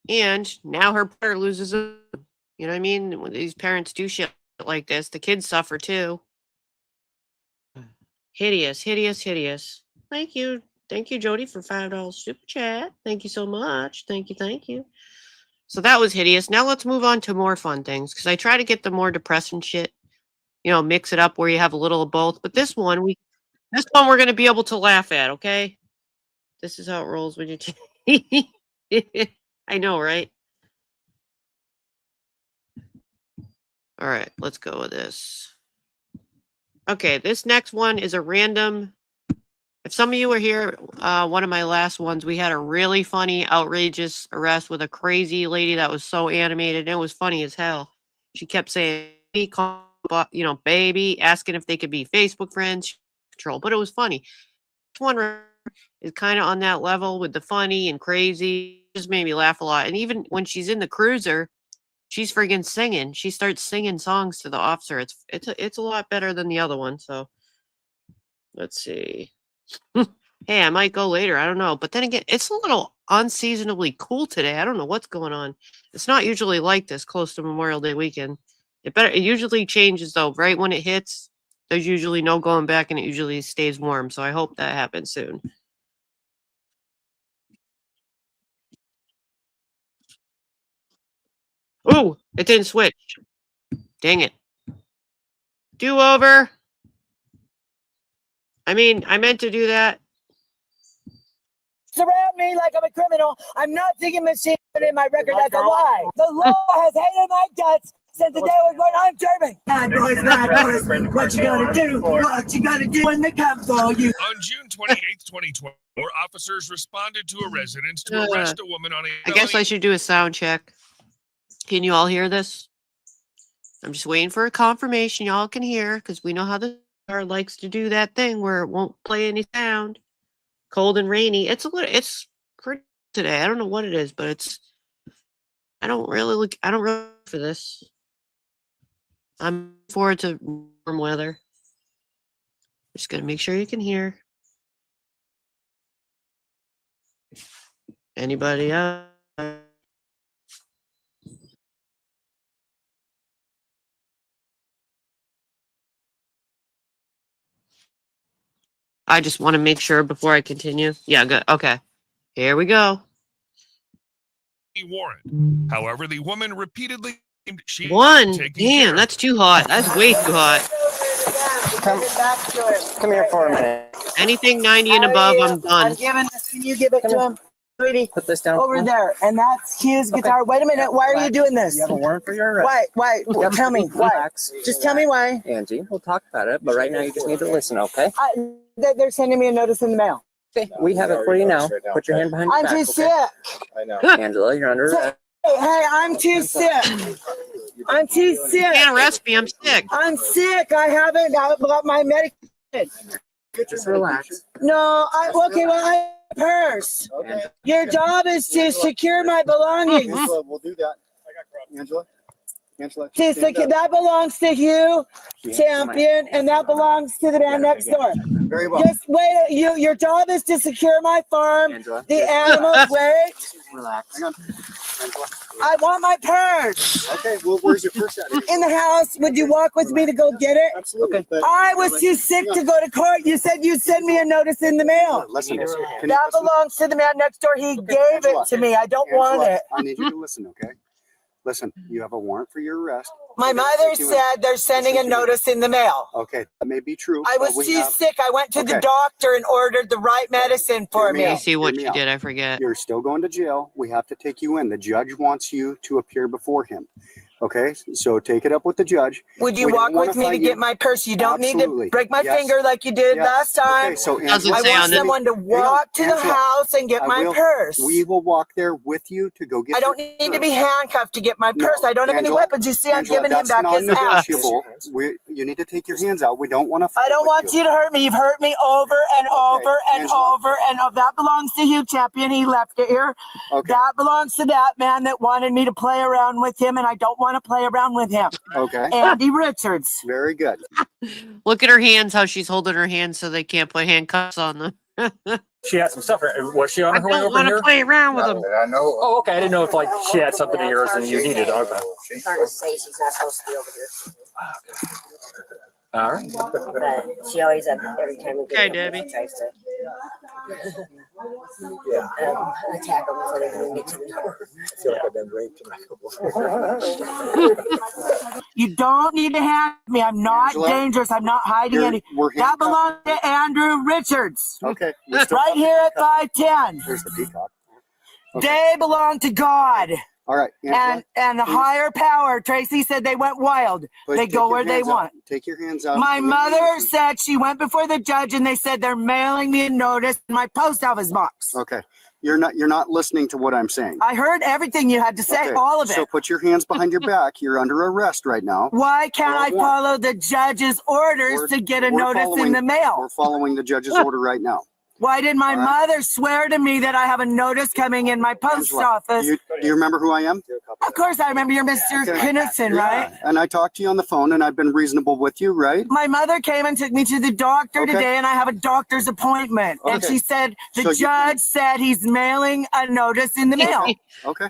And now her partner loses a, you know what I mean? When these parents do shit like this, the kids suffer too. Hideous, hideous, hideous. Thank you. Thank you, Jody, for $5 super chat. Thank you so much. Thank you, thank you. So that was hideous. Now let's move on to more fun things, because I try to get the more depressing shit, you know, mix it up where you have a little of both. But this one we're gonna be able to laugh at, okay? This is how it rolls when you I know, right? All right, let's go with this. Okay, this next one is a random. If some of you were here, one of my last ones, we had a really funny, outrageous arrest with a crazy lady that was so animated. And it was funny as hell. She kept saying, you know, baby, asking if they could be Facebook friends, control. But it was funny. This one is kind of on that level with the funny and crazy. It just made me laugh a lot. And even when she's in the cruiser, she's friggin' singing. She starts singing songs to the officer. It's a lot better than the other one. So let's see. Hey, I might go later. I don't know. But then again, it's a little unseasonably cool today. I don't know what's going on. It's not usually like this close to Memorial Day weekend. It usually changes though. Right when it hits, there's usually no going back, and it usually stays warm. So I hope that happens soon. Ooh, it didn't switch. Dang it. Do over. I mean, I meant to do that. Surround me like I'm a criminal. I'm not digging machine in my record. That's a lie. The law has hated my guts since the day I was born. I'm German. Bad boys. What you gonna do? What you gonna do when they come for you? On June 28th, 2020, officers responded to a residence to arrest a woman on a... I guess I should do a sound check. Can you all hear this? I'm just waiting for a confirmation y'all can hear, because we know how the car likes to do that thing where it won't play any sound. Cold and rainy. It's pretty today. I don't know what it is, but I don't really look for this. I'm forward to warm weather. Just gonna make sure you can hear. Anybody else? I just want to make sure before I continue. Yeah, good. Okay. Here we go. Warrant. However, the woman repeatedly claimed she One. Damn, that's too hot. That's way too hot. Come here for a minute. Anything 90 and above, I'm done. I'm giving this. Can you give it to him? Sweetie, put this down over there, and that's his guitar. Wait a minute, why are you doing this? You have a warrant for your arrest. Why? Tell me, why? Just tell me why. Angie, we'll talk about it, but right now you just need to listen, okay? They're sending me a notice in the mail. Okay, we have it for you now. Put your hand behind your back. I'm too sick. I know. Angela, you're under arrest. Hey, I'm too sick. I'm too sick. You can't arrest me. I'm sick. I'm sick. I haven't got my medication. Just relax. No, okay, well, I have a purse. Okay. Your job is to secure my belongings. We'll do that. Angela? That belongs to you, champion, and that belongs to the man next door. Very well. Just wait. Your job is to secure my farm. Angela, the animals. Wait. Relax. I want my purse. Okay, well, where's your purse at? In the house. Would you walk with me to go get it? Absolutely. I was too sick to go to court. You said you'd send me a notice in the mail. Listen, That belongs to the man next door. He gave it to me. I don't want it. I need you to listen, okay? Listen, you have a warrant for your arrest. My mother said they're sending a notice in the mail. Okay, that may be true. I was too sick. I went to the doctor and ordered the right medicine for me. Let me see what you did. I forget. You're still going to jail. We have to take you in. The judge wants you to appear before him. Okay, so take it up with the judge. Would you walk with me to get my purse? You don't need to break my finger like you did last time. Okay, so I want someone to walk to the house and get my purse. We will walk there with you to go get. I don't need to be handcuffed to get my purse. I don't have any weapons. You see, I'm giving him back his axe. You need to take your hands out. We don't want to. I don't want you to hurt me. You've hurt me over and over and over and over. That belongs to Hugh Champion. He left it here. That belongs to that man that wanted me to play around with him, and I don't want to play around with him. Okay. Andy Richards. Very good. Look at her hands, how she's holding her hands so they can't put handcuffs on them. She had some stuff. Was she on her way over here? I don't want to play around with them. I know. Oh, okay. I didn't know if like she had something of yours and you needed it. Okay. She's trying to say she's not supposed to be over here. All right. But she always, every time we Okay, get Debbie. she tries to attack them before they can even get to the door. I feel like I've been raped tonight. You don't need to hand me. I'm not dangerous. I'm not hiding any. That belongs to Andrew Richards. Okay. Right here at 510. Here's the peacock. They belong to God. All right. And the higher power. Tracy said they went wild. They go where they want. Take your hands out. My mother said she went before the judge and they said they're mailing me a notice in my post office box. Okay. You're not listening to what I'm saying. I heard everything you had to say, all of it. So put your hands behind your back. You're under arrest right now. Why can't I follow the judge's orders to get a notice in the mail? We're following the judge's order right now. Why did my mother swear to me that I have a notice coming in my post office? Do you remember who I am? Of course I remember. You're Mr. Kinnison, right? And I talked to you on the phone and I've been reasonable with you, right? My mother came and took me to the doctor today and I have a doctor's appointment. And she said, the judge said he's mailing a notice in the mail. Okay.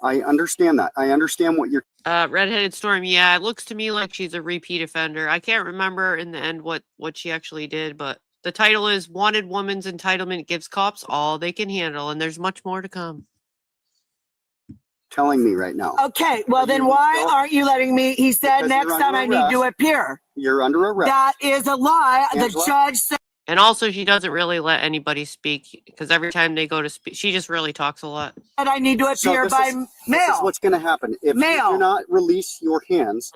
I understand that. I understand what you're... Redheaded Storm, yeah, it looks to me like she's a repeat offender. I can't remember in the end what she actually did, but the title is Wanted Woman's Entitlement Gives Cops All They Can Handle, and there's much more to come. Telling me right now. Okay, well then why aren't you letting me? He said next time I need to appear. You're under arrest. That is a lie. The judge said... And also, she doesn't really let anybody speak, because every time they go to speak, she just really talks a lot. I need to appear by mail. This is what's going to happen. If you do not release your hands...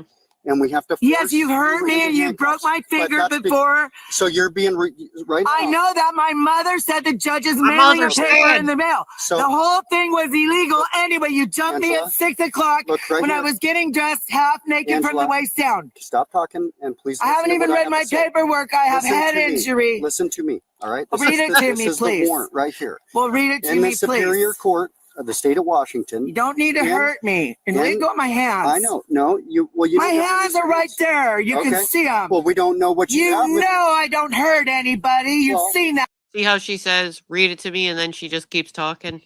And we have to. Yes, you hurt me and you broke my finger before. So you're being right. I know that my mother said the judge is mailing a paper in the mail. So the whole thing was illegal anyway. You jumped me at 6 o'clock when I was getting dressed half naked from the waist down. Stop talking and please. I haven't even read my paperwork. I have head injury. Listen to me, all right? Read it to me, please. This is the warrant right here. Well, read it to me, please. In the Superior Court of the state of Washington. You don't need to hurt me. And let go of my hands. I know. No, you. Well, you. My hands are right there. You can see them. Well, we don't know what you have. You know I don't hurt anybody. You've seen that. See how she says, "Read it to me," and then she just keeps talking.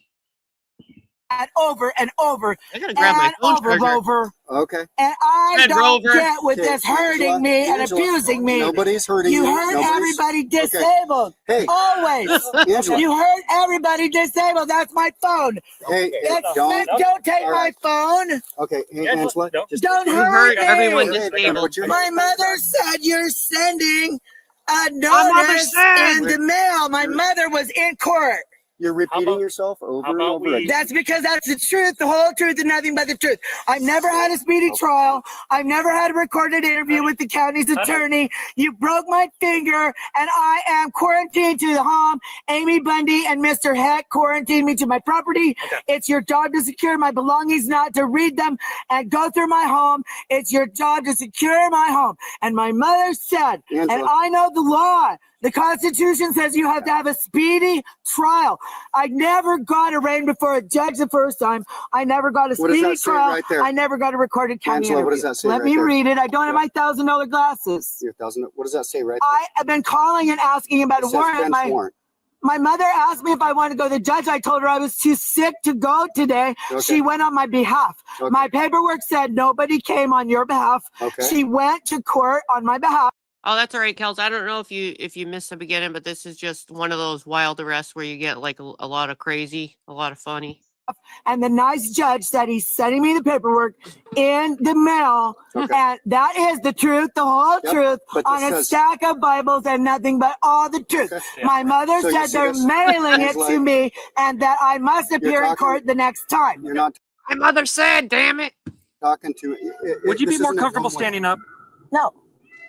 And over and over. I gotta grab my phone charger. Okay. And I don't get with this hurting me and abusing me. Nobody's hurting you. You hurt everybody disabled. Hey. Always. You hurt everybody disabled. That's my phone. Hey, don't take my phone. Okay, Angela. Don't hurt me. Everyone disabled. My mother said you're sending a notice in the mail. My mother was in court. You're repeating yourself over and over again. That's because that's the truth, the whole truth, and nothing but the truth. I've never had a speedy trial. I've never had a recorded interview with the county's attorney. You broke my finger, and I am quarantined to the home. Amy Bundy and Mr. Heck quarantined me to my property. It's your job to secure my belongings, not to read them and go through my home. It's your job to secure my home. And my mother said, and I know the law, the Constitution says you have to have a speedy trial. I never got arraigned before a judge the first time. I never got a speedy trial. Right there? I never got a recorded county Angela, interview. what does that say Let me read it. I don't have my $1,000 glasses. Your $1,000. What does that say right there? I have been calling and asking about a warrant. Warrant. My mother asked me if I wanted to go to the judge. I told her I was too sick to go today. Okay. She went on my behalf. Okay. My paperwork said nobody came on your behalf. Okay. She went to court on my behalf. Oh, that's all right, Kels. I don't know if you missed the beginning, but this is just one of those wild arrests where you get like a lot of crazy, a lot of funny. And the nice judge said he's sending me the paperwork in the mail. Okay. And that is the truth, the whole truth, But on a stack of Bibles and nothing but all the truth. Okay. My mother So you said see they're this? mailing It's it like- to me and that I must appear in talking- court the next time. You're not My mother said, damn it. talking to. Would you be this more isn't a comfortable one-way. standing up? No.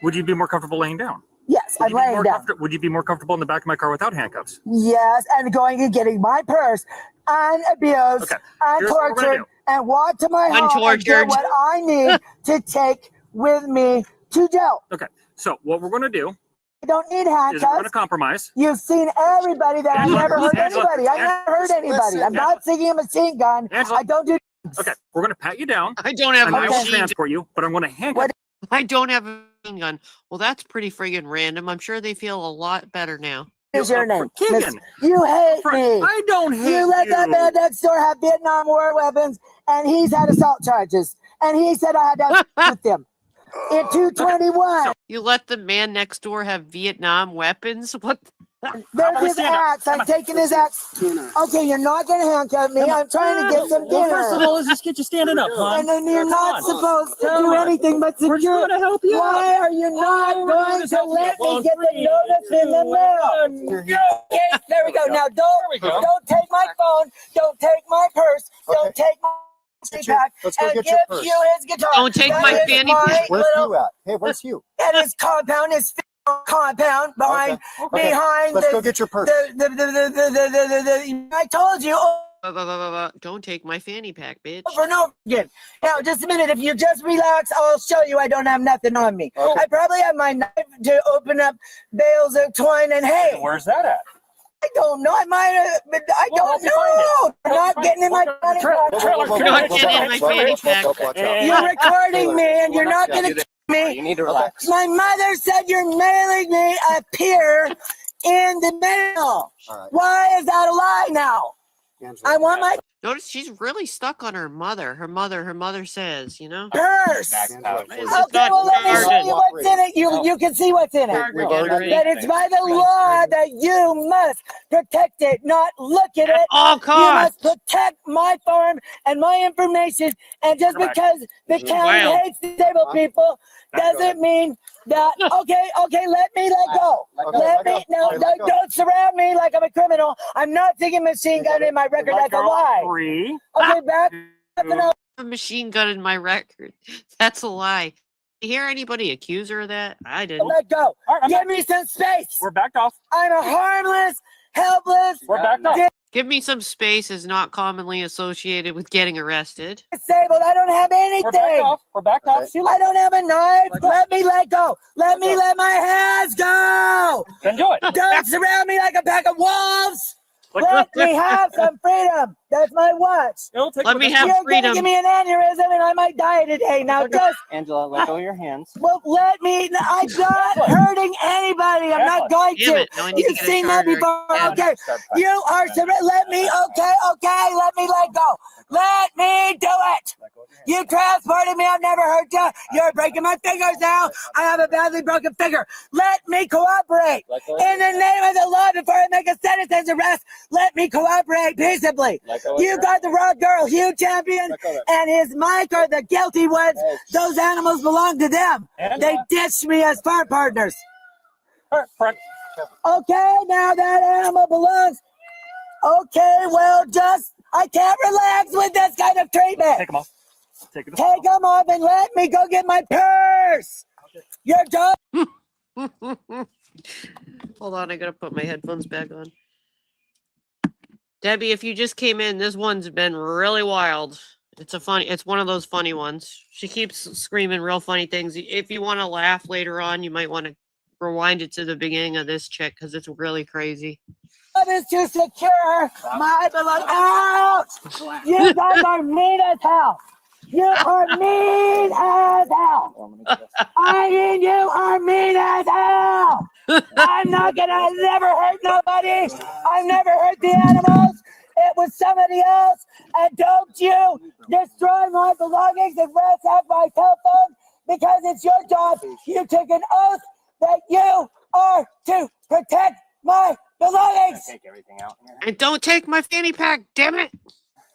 Would you be more comfortable laying down? Yes, I'm laying down. Would you be more comfortable in the back of my car without handcuffs? Yes, and going and getting my purse unabused, Okay. Here's what we're gonna untortured, do. and walk to my home and get Untortured. what I need to take with me to jail. Okay. So what we're going to do I don't need is we're going to handcuffs. compromise. You've seen everybody that I've Angela, never hurt Angela, anybody. I've never hurt anybody. I'm not seeking a machine gun. Angela. I don't do. Okay. We're going to pat you down. I don't have And a I will machine gun. transport you, but I'm going to handcuff What? I don't have a machine gun. Well, that's pretty friggin' random. I'm sure they feel a lot better now. Is your name? Keegan. Miss- You hate me. I don't hate You let that man next door have Vietnam War weapons, and he's had assault charges. And he said I had to have with him. In 221. You let the man next door have Vietnam weapons? What? There's his axe. I'm taking his axe. Okay, you're not going to handcuff me. I'm trying to get some dinner. Well, first of all, let's just get you standing up, hon. And then you're not supposed to do anything but secure. We're just going to help you. Why are you not going to let me get the notice in the mail? Okay, there we go. Now don't take my phone. Don't take my purse. Don't take my pack. Let's go And get give your purse. you his guitar. Don't take That my is fanny my pack. Where's little- you at? Hey, where's you? And his compound is compound behind Okay. behind Let's the, go get your purse. I told you Don't take my fanny pack, bitch. over and over again. Now, just a minute. If you just relax, I'll show you I don't have nothing on me. Okay. I probably have my knife to open up bales of twine and hay. Where's that at? I don't know. I might have, but I don't how'd you find know. You're not getting in my fanny pack. Not getting in my fanny pack. You're recording me, and you're not going to kill me. You need to relax. My mother said you're mailing me a pier in the mail. All right. Why is that a lie now? Angela. I want my Notice she's really stuck on her mother. Her mother says, you know? purse. Angela, It's Okay, not well, let me show charged. you what's in it. You can see what's in it. We've already. That it's by the law that you must protect it, not look at it. all You costs. must protect my farm and my information. And just Correct. because the county Wow. hates disabled people doesn't mean that. Okay, let me let go. Let me no, don't surround me like I'm a criminal. I'm not taking machine gun in my record. That's a lie. 3. Okay, back. Nothing else. A machine gun in my record. That's a lie. You hear anybody accuse her of that? I didn't. Let go. All right, I'm Give back. me some space. We're backed off. I'm a harmless, helpless, We're backed off. Give me some space is not commonly associated with getting arrested. disabled. I don't have We're backed anything. off. We're backed off. See you I later. don't have a knife. Let me let go. Let me let my hands go. Then do it. Don't surround me like a pack of wolves. Look, Let look, me have some freedom. That's my watch. It'll take Let me have You're gonna freedom. give me an aneurysm and I might die today. Now just Angela, let go of your hands. well, let me. I'm not hurting anybody. I'm not going Damn to. it. Now I need to You've get a seen that charger. before. Yeah. Okay. You are let me. Okay. Let me let go. Let me do it. You transported me. I've never hurt you. You're breaking my fingers now. I have a badly broken finger. Let me cooperate. In the name of the law, before I make a citizen's arrest, let me cooperate peaceably. You got the wrong girl. Hugh Champion and his Mike are the guilty ones. Those animals belong to them. They ditched me as farm partners. Okay, now that animal belongs. Okay, well, I can't relax with this kind of treatment. Take them off. Take them off and let me go get my purse. You're done. Hold on, I gotta put my headphones back on. Debbie, if you just came in, this one's been really wild. It's one of those funny ones. She keeps screaming real funny things. If you want to laugh later on, you might want to rewind it to the beginning of this chick because it's really crazy. Is to secure my belongings. Ouch! You guys are mean as hell. You are mean as hell. I mean, you are mean as hell. I'm not gonna never hurt nobody. I've never hurt the animals. It was somebody else. And don't you destroy my belongings and ransack my telephone because it's your job. You took an oath that you are to protect my belongings. Take everything out here. And don't take my fanny pack, damn it.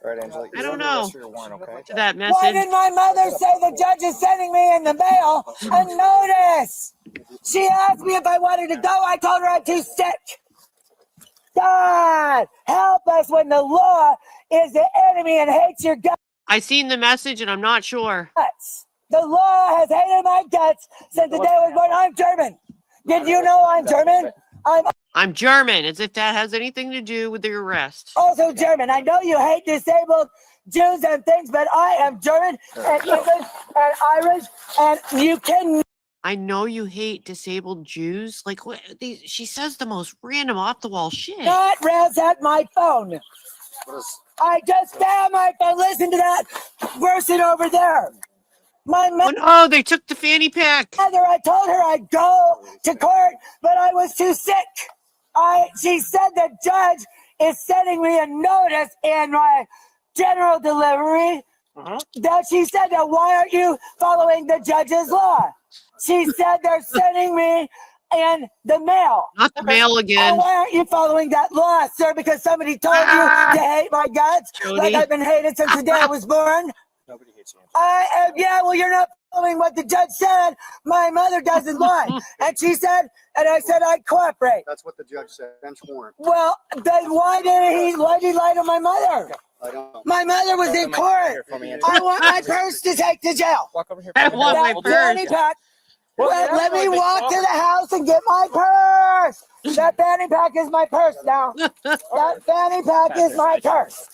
All right, Angela. I don't know. To that Why message. did my mother say the judge is sending me in the mail a notice? She asked me if I wanted to go. I told her I'm too sick. God, help us when the law is the enemy and hates your guts. I seen the message and I'm not sure. The law has hated my guts since the day I was born. I'm German. Did you know I'm German? I'm German, as if that has anything to do with the arrest. Also German. I know you hate disabled Jews and things, but I am German and English and Irish, and you can. I know you hate disabled Jews. Like, what? She says the most random off-the-wall shit. Not ransack my phone. I just found my phone. Listen to that person over there. My mother. Oh, they took the fanny pack. I told her I'd go to court, but I was too sick. She said the judge is sending me a notice in my general delivery. That she said that why aren't you following the judge's law? She said they're sending me in the mail. Not the mail again. Oh, why aren't you following that law, sir? Because somebody told you to hate my guts, Jody. like I've been hated since the day I was born. Nobody hates you. Yeah, well, you're not following what the judge said. My mother doesn't lie. And she said, and I said I'd cooperate. That's what the judge said. Bench warrant. Well, then why did he lie to my mother? I don't know. My mother was in court. I want my purse to take to jail. Walk over here. I want my Fanny purse. pack. Well, let me walk to the house and get my purse. That fanny pack is my purse now. That fanny pack is my purse.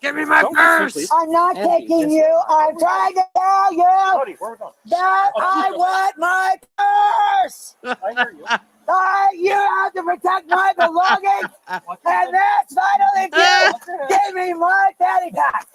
Give me my purse. I'm not taking you. I'm trying to tell you that I want my purse. I hear you. You have to protect my belongings, and that's finally you. Give me my fanny pack.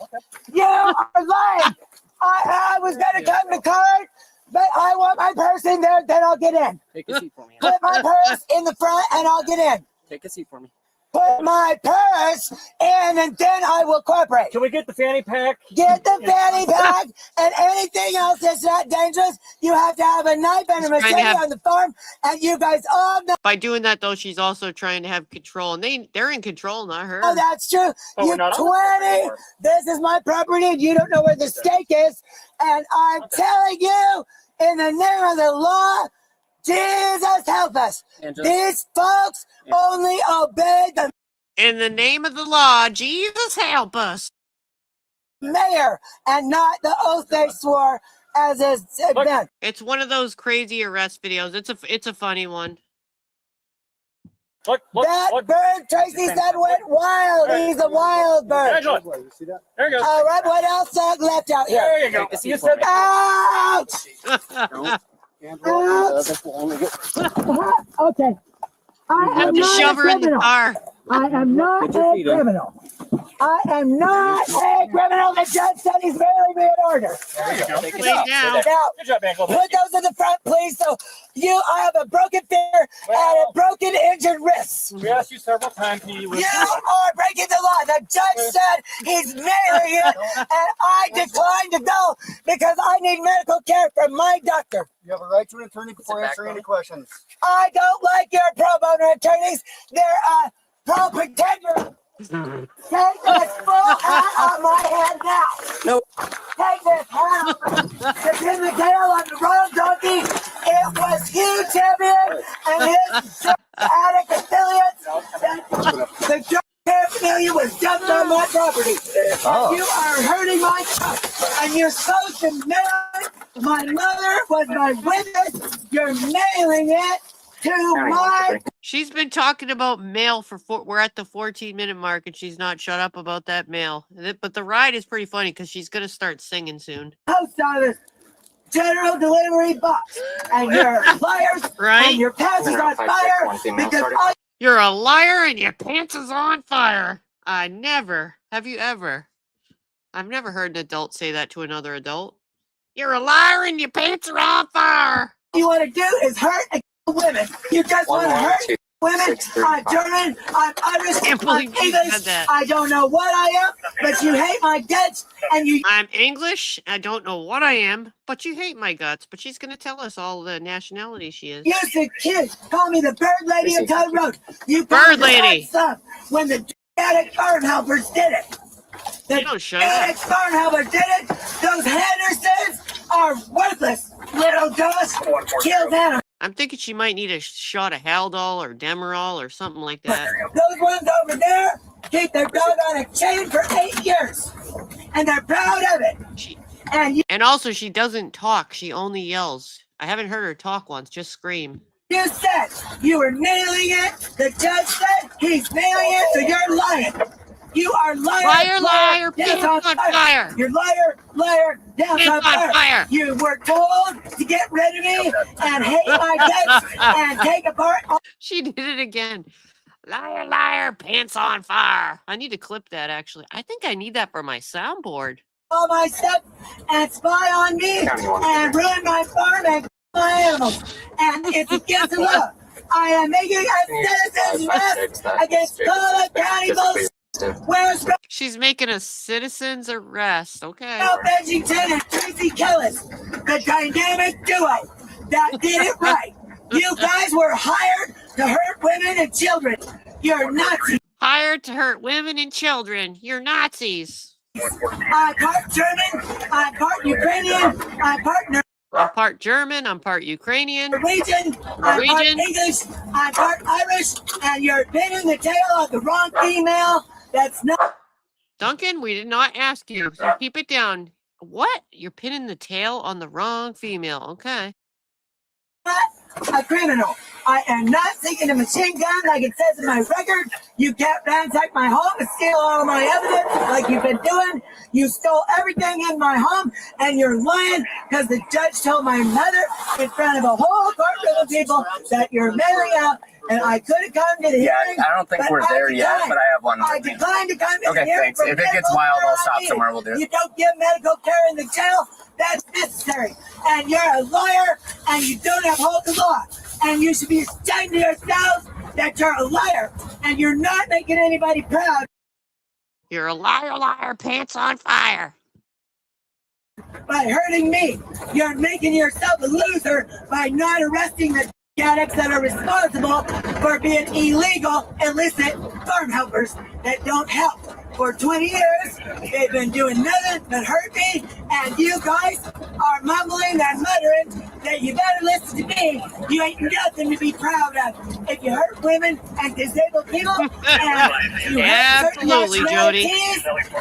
You are lying. I was going to come to court, but I want my purse in there, then I'll get in. Take a seat for me. Put my purse in the front, and I'll get in. Take a seat for me. Put my purse in, and then I will cooperate. Can we get the fanny pack? Get the fanny pack, and anything else that's not dangerous, you have to have a knife and a machete on the farm, and you guys all know. By doing that, though, she's also trying to have control, and they're in control, not her. Oh, that's true. Oh, You we're not 20. This is my property, and you don't know where the stake is. And I'm telling you, in the name of the law, Jesus help us. Angela. These folks only obey the In the name of the law, Jesus help us. mayor and not the oath they swore as is been. It's one of those crazy arrest videos. It's a funny one. Look, That bird Tracy said went wild. He's a wild bird. Angela. You see that? There you go. All right, what else left out here? There you go. You said Ouch! Angela, this will only get. Okay. I Have am to not shove a her in the criminal. car. I am not Get your a feet in. criminal. I am not a criminal. The judge said he's barely me an order. there you go. Take a Lay seat. down. Now, Good job, Angela. put those in the front, please. So I have a broken finger and a broken injured wrist. We asked you several times. Can you You are breaking the law. The judge said he's marrying it, and I declined to go because I need medical care from my doctor. You have a right to an attorney before answering any questions. I don't like your pro bono attorneys. They're pro pretender. Take this full hat on my head now. Nope. Take this hat off. To pin the tail on the wrong donkey. It was Hugh Champion and his drug addict affiliates. The drug paraphernalia was dumped on my property. Oh. You are hurting my trust, and you're supposed to mail it. My mother was my witness. You're mailing it to my. She's been talking about mail we're at the 14-minute mark, and she's not shut up about that mail. But the ride is pretty funny because she's gonna start singing soon. Post office general delivery box, and your flyers Right? and your pants is on fire because all You're a liar and your pants is on fire. I never. Have you ever? I've never heard an adult say that to another adult. You're a liar and your pants are on fire. You want to do is hurt women. You just want to hurt women. I'm German. I'm Irish. I'm English. I don't know what I am, but you hate my guts, and you. I'm English. I don't know what I am, but you hate my guts. But she's gonna tell us all the nationality she is. You sick kid. Call me the bird lady of Toad Road. You bird lady. Stuff when the addict farm helpers did it. The addict farm helpers did it. Those Hendersons are worthless. Little dust kills animals. I'm thinking she might need a shot of Haldol or Demerol or something like that. Those ones over there keep their dog on a chain for 8 years, and they're proud of it. And also, she doesn't talk. She only yells. I haven't heard her talk once, just scream. You said you were nailing it. The judge said he's nailing it, so you're lying. You are lying. Liar, liar, pants on fire. You're liar, liar, down on fire. You were told to get rid of me and hate my guts and take apart. She did it again. Liar, liar, pants on fire. I need to clip that, actually. I think I need that for my soundboard. All my stuff and spy on me and ruin my farm and my animals. And it's against the law. I am making a citizen's arrest against Colorado County bullshit. Where's she's making a citizen's arrest? Okay. Edgington and Tracy Kellis, the dynamic duo that did it right. You guys were hired to hurt women and children. You're Nazis. Hired to hurt women and children. You're Nazis. I'm part German. I'm part Ukrainian. I'm part German. I'm part Ukrainian. Norwegian. I'm part English. I'm part Irish. And you're pinning the tail of the wrong female. That's not. Duncan, we did not ask you, so keep it down. What? You're pinning the tail on the wrong female. Okay. A criminal. I am not taking a machine gun like it says in my record. You can't ransack my home and steal all of my evidence like you've been doing. You stole everything in my home, and you're lying because the judge told my mother in front of a whole courtroom of people that you're married out. And I could have come to the hearing. I don't think we're there yet, but I have one. I declined to come to the hearing. Okay, thanks. If it gets wild, I'll stop somewhere. We'll do it. You don't give medical care in the jail. That's necessary. And you're a lawyer, and you don't uphold the law. And you should be ashamed of yourselves that you're a liar, and you're not making anybody proud. You're a liar, liar, pants on fire. By hurting me, you're making yourself a loser by not arresting the addicts that are responsible for being illegal, illicit farm helpers that don't help. For 20 years, they've been doing nothing but hurt me, and you guys are mumbling and muttering that you better listen to me. You ain't nothing to be proud of. If you hurt women and disabled people, and you hurt certain nationalities,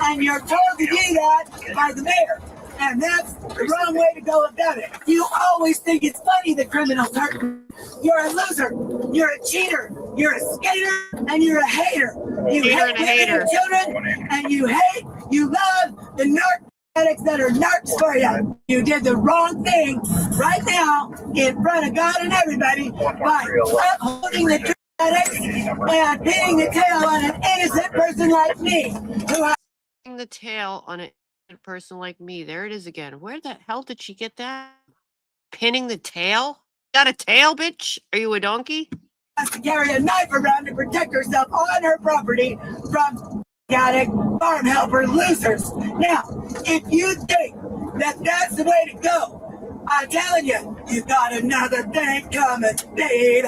and you're told to do that by the mayor. And that's the wrong way to go about it. You always think it's funny the criminals hurt you. You're a loser. You're a cheater. You're a skater, and you're a hater. You hate women and children, and you love the narcotics that are narcs for you. You did the wrong thing right now in front of God and everybody by upholding the addicts and pinning the tail on an innocent person like me. Pinning the tail on an person like me. There it is again. Where the hell did she get that? Pinning the tail? Got a tail, bitch? Are you a donkey? Has to carry a knife around to protect herself on her property from addict farm helper losers. Now, if you think that that's the way to go, I'm telling you, you got another thing coming, baby.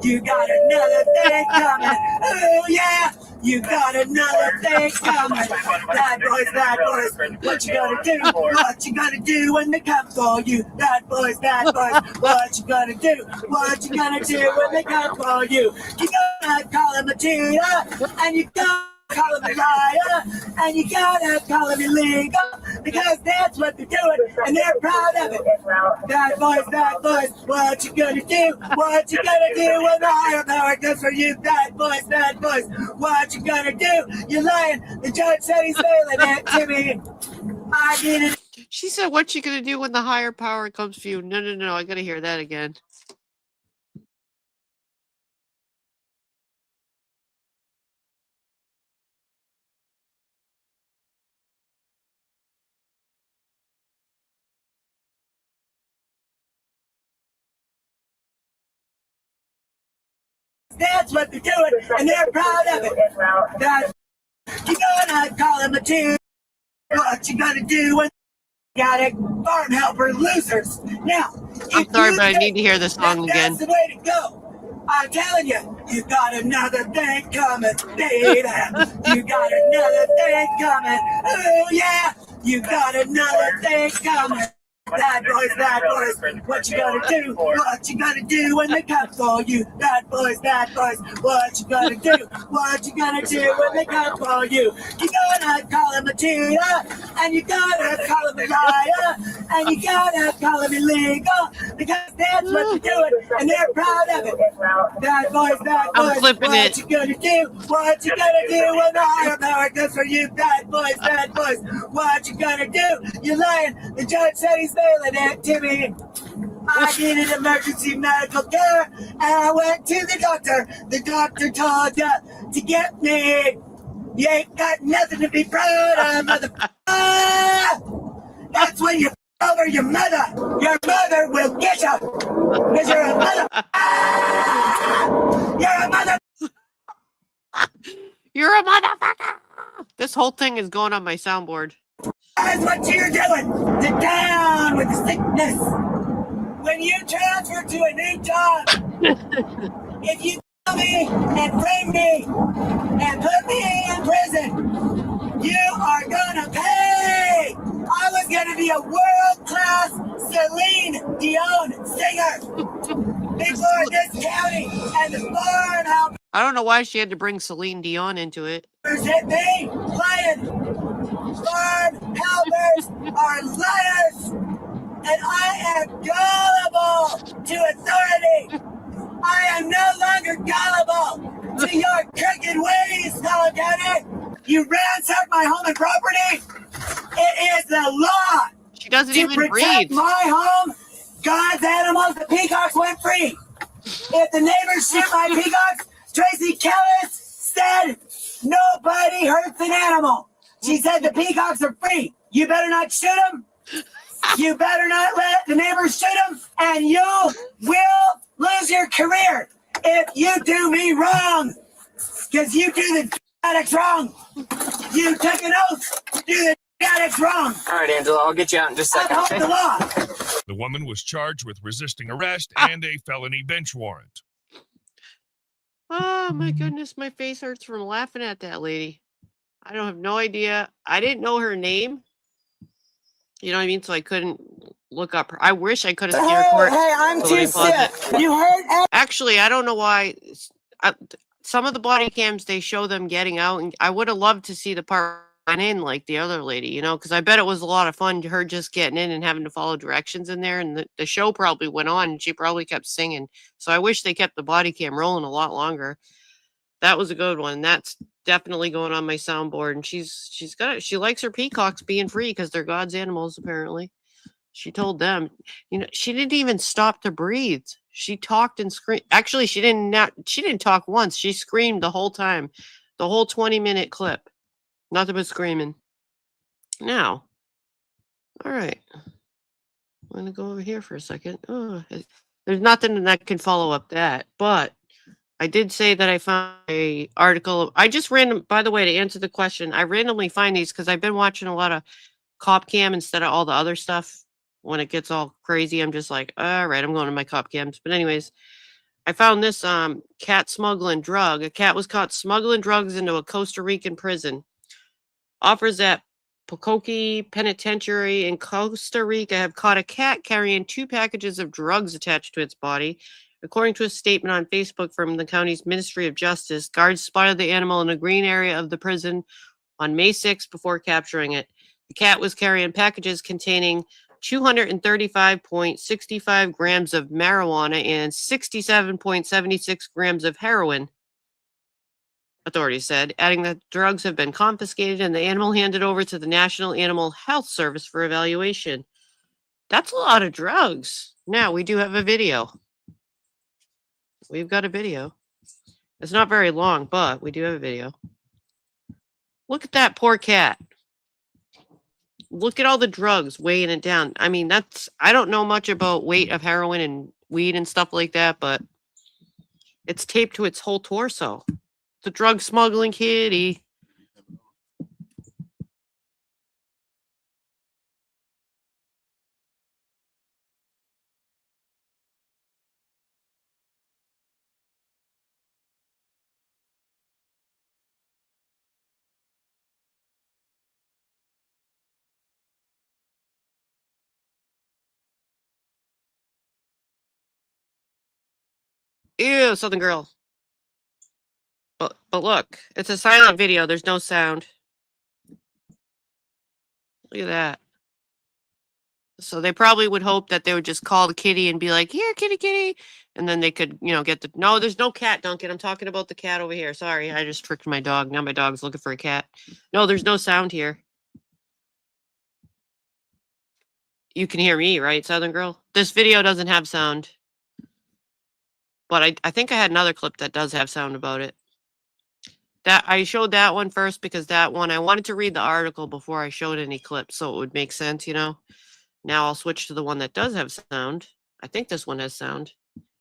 You got another thing coming. Oh yeah. You got another thing coming. Bad boys, what you gonna do? What you gonna do when they come for you? Bad boys, what you gonna do? What you gonna do when they come for you? You gotta call him a cheater, and you gotta call him a liar, and you gotta call him illegal, because that's what they're doing, and they're proud of it. Bad boys, what you gonna do? What you gonna do when the higher power comes for you? Bad boys, what you gonna do? You're lying. The judge said he's failing it to me. I did it. She said, what you gonna do when the higher power comes for you? No, I gotta hear that again. that's what they're doing, and they're proud of it. That's, you gonna call them a Jew. What you gonna do when you got it? Farm helper losers. Now, I'm sorry, but I need to hear the song again. that's the way to go. I'm telling you, you got another thing coming, baby. You got another thing coming. Oh, yeah. You got another thing coming. Bad boys, what you gonna do? What you gonna do when they come for you? Bad boys, what you gonna do? What you gonna do when they come for you? You gonna call him a cheater, and you gotta call him a liar, and you gotta call him illegal, because that's what they're doing, and they're proud of it. Bad boys, what you gonna do? What you gonna do when the higher power comes for you? Bad boys, what you gonna do? You're lying. The judge said he's failing it to me. I needed emergency medical care, and I went to the doctor. The doctor told you to get me. You ain't got nothing to be proud of, mother. That's when you over your mother. Your mother will get you, because you're a mother. You're a mother. You're a motherfucker. This whole thing is going on my soundboard. That's what you're doing. To down with the sickness. When you transfer to a new job, if you kill me and frame me and put me in prison, you are gonna pay. I was gonna be a world-class Celine Dion singer before this county and the farm helpers. I don't know why she had to bring Celine Dion into it. Hit me, lying. Farm helpers are liars, and I am gullible to authority. I am no longer gullible to your crooked ways, Collin County. You ransacked my home and property. It is the law. She doesn't to even protect breathe. my home. God's animals, the peacocks went free. If the neighbors shoot my peacocks, Tracy Kellis said nobody hurts an animal. She said the peacocks are free. You better not shoot them. You better not let the neighbors shoot them, and you will lose your career if you do me wrong. Because you do the addicts wrong. You took an oath to do the addicts wrong. All right, Angela, I'll get you out in just a second. Uphold the law. The woman was charged with resisting arrest and a felony bench warrant. Oh my goodness, my face hurts from laughing at that lady. I don't have no idea. I didn't know her name. You know what I mean? So I couldn't look up her. I wish I could have seen her court. Hey, I'm too sick. You heard? Actually, I don't know why. Some of the body cams, they show them getting out, and I would have loved to see the part went in like the other lady, you know, because I bet it was a lot of fun, her just getting in and having to follow directions in there, and the show probably went on, and she probably kept singing. So I wish they kept the body cam rolling a lot longer. That was a good one. That's definitely going on my soundboard, and she likes her peacocks being free because they're God's animals, apparently. She told them, you know, she didn't even stop to breathe. She talked and screamed. Actually, she didn't talk once. She screamed the whole time, the whole 20-minute clip. Nothing but screaming. Now, all right. I'm going to go over here for a second. Oh, there's nothing that can follow up that, but I did say that I found a article. I just by the way, to answer the question, I randomly find these because I've been watching a lot of cop cam instead of all the other stuff. When it gets all crazy, I'm just like, all right, I'm going to my cop cams. But anyways, I found this cat smuggling drug. A cat was caught smuggling drugs into a Costa Rican prison. Offers at Pocoque Penitentiary in Costa Rica have caught a cat carrying 2 packages of drugs attached to its body. According to a statement on Facebook from the county's Ministry of Justice, guards spotted the animal in a green area of the prison on May 6th before capturing it. The cat was carrying packages containing 235.65 grams of marijuana and 67.76 grams of heroin, authorities said, adding that drugs have been confiscated and the animal handed over to the National Animal Health Service for evaluation. That's a lot of drugs. Now, we do have a video. We've got a video. It's not very long, but we do have a video. Look at that poor cat. Look at all the drugs weighing it down. I mean, I don't know much about weight of heroin and weed and stuff like that, but It's taped to its whole torso. It's a drug smuggling kitty. Ew, Southern Girl. But look, it's a silent video. There's no sound. Look at that. So they probably would hope that they would just call the kitty and be like, "Here, kitty, kitty," and then they could, get the. No, there's no cat, Duncan. I'm talking about the cat over here. Sorry, I just tricked my dog. Now my dog's looking for a cat. No, there's no sound here. You can hear me, right, Southern Girl? This video doesn't have sound. But I think I had another clip that does have sound about it. That I showed that one first because that one I wanted to read the article before I showed any clips so it would make sense, Now I'll switch to the one that does have sound. I think this one has sound.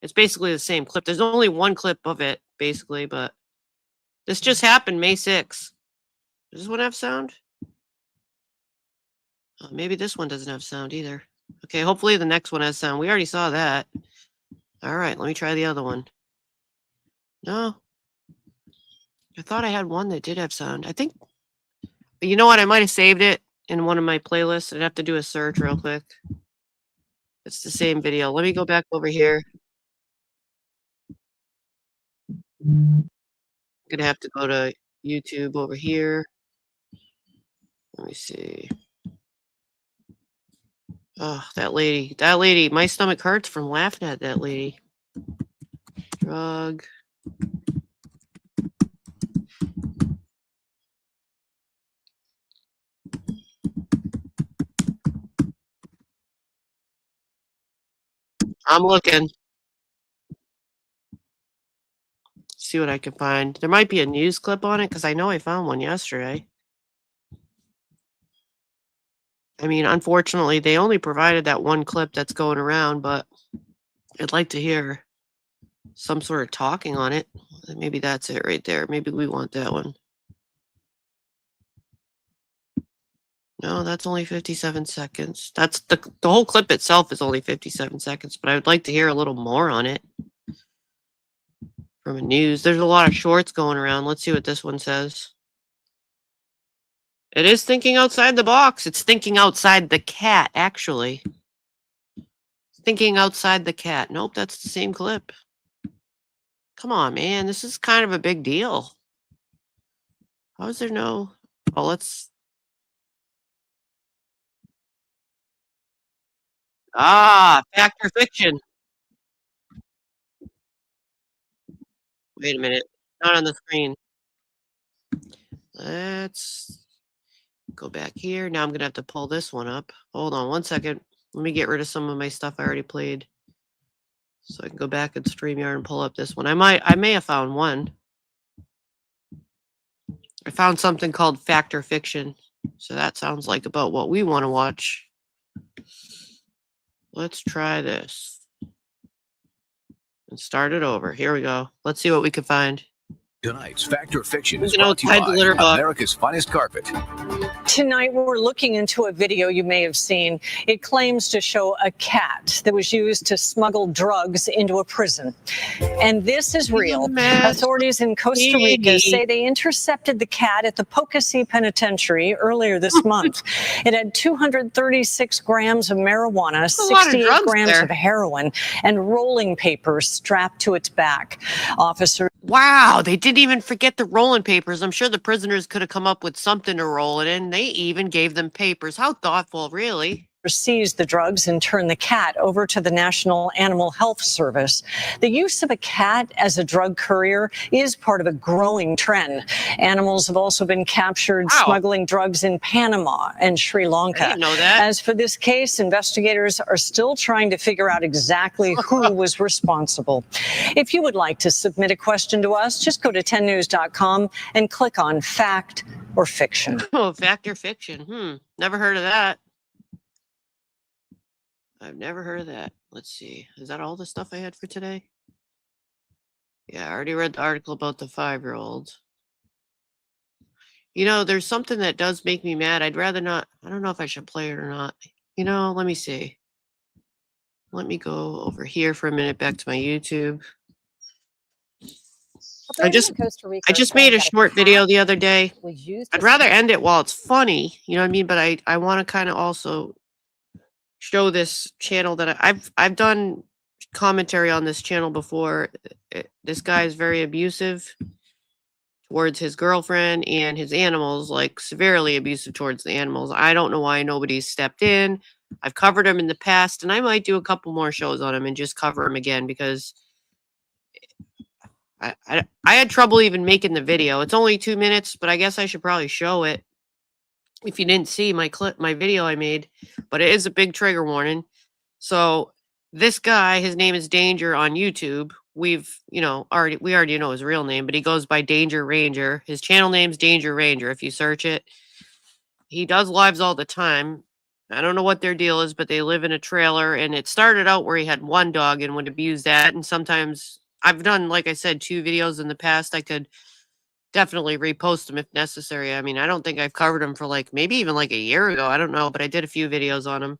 It's basically the same clip. There's only one clip of it, basically, but this just happened May 6th. Does this one have sound? Oh, maybe this one doesn't have sound either. Okay, hopefully the next one has sound. We already saw that. All right, let me try the other one. No. I thought I had one that did have sound. I think, you know what? I might have saved it in one of my playlists. I'd have to do a search real quick. It's the same video. Let me go back over here. I'm gonna have to go to YouTube over here. Let me see. Oh, that lady. My stomach hurts from laughing at that lady. Drug. I'm looking. See what I can find. There might be a news clip on it because I know I found one yesterday. I mean, unfortunately, they only provided that one clip that's going around, but I'd like to hear some sort of talking on it. Maybe that's it right there. Maybe we want that one. No, that's only 57 seconds. That's the whole clip itself is only 57 seconds, but I would like to hear a little more on it from a news. There's a lot of shorts going around. Let's see what this one says. It is thinking outside the box. It's thinking outside the cat, actually. Thinking outside the cat. Nope, that's the same clip. Come on, man. This is kind of a big deal. How is there no... Oh, let's... Ah, fact or fiction. Wait a minute. Not on the screen. Let's go back here. Now I'm going to have to pull this one up. Hold on one second. Let me get rid of some of my stuff I already played. So I can go back in StreamYard and pull up this one. I may have found one. I found something called Fact or Fiction. So that sounds like about what we want to watch. Let's try this. And start it over. Here we go. Let's see what we can find. Tonight's Fact or Fiction is brought to you by America's Finest Carpet. Tonight, we're looking into a video you may have seen. It claims to show a cat that was used to smuggle drugs into a prison. And this is real. Authorities in Costa Rica say they intercepted the cat at the Pocasí Penitentiary earlier this month. It had 236 grams of marijuana, 68 grams of heroin, and rolling papers strapped to its back. Officers. Wow, they didn't even forget the rolling papers. I'm sure the prisoners could have come up with something to roll it in. They even gave them papers. How thoughtful, really. Seized the drugs and turned the cat over to the National Animal Health Service. The use of a cat as a drug courier is part of a growing trend. Animals have also been captured smuggling drugs in Panama and Sri Lanka. I didn't know that. As for this case, investigators are still trying to figure out exactly who was responsible. If you would like to submit a question to us, just go to 10news.com and click on Fact or Fiction. Oh, Fact or Fiction. Never heard of that. I've never heard of that. Let's see. Is that all the stuff I had for today? Yeah, I already read the article about the 5-year-old. You know, there's something that does make me mad. I'd rather not. I don't know if I should play it or not. You know, let me see. Let me go over here for a minute back to my YouTube. I just made a short video the other day. I'd rather end it while it's funny, you know what I mean? But I want to kind of also show this channel that I've done commentary on this channel before. This guy is very abusive towards his girlfriend and his animals, like severely abusive towards the animals. I don't know why nobody's stepped in. I've covered him in the past, and I might do a couple more shows on him and just cover him again because I had trouble even making the video. It's only 2 minutes, but I guess I should probably show it if you didn't see my video I made. But it is a big trigger warning. So this guy, his name is Danger on YouTube. We already know his real name, but he goes by Danger Ranger. His channel name's Danger Ranger. If you search it, he does lives all the time. I don't know what their deal is, but they live in a trailer, and it started out where he had one dog and would abuse that. And sometimes I've done, like I said, 2 videos in the past. I could definitely repost them if necessary. I mean, I don't think I've covered him for maybe even a year ago. I don't know, but I did a few videos on him.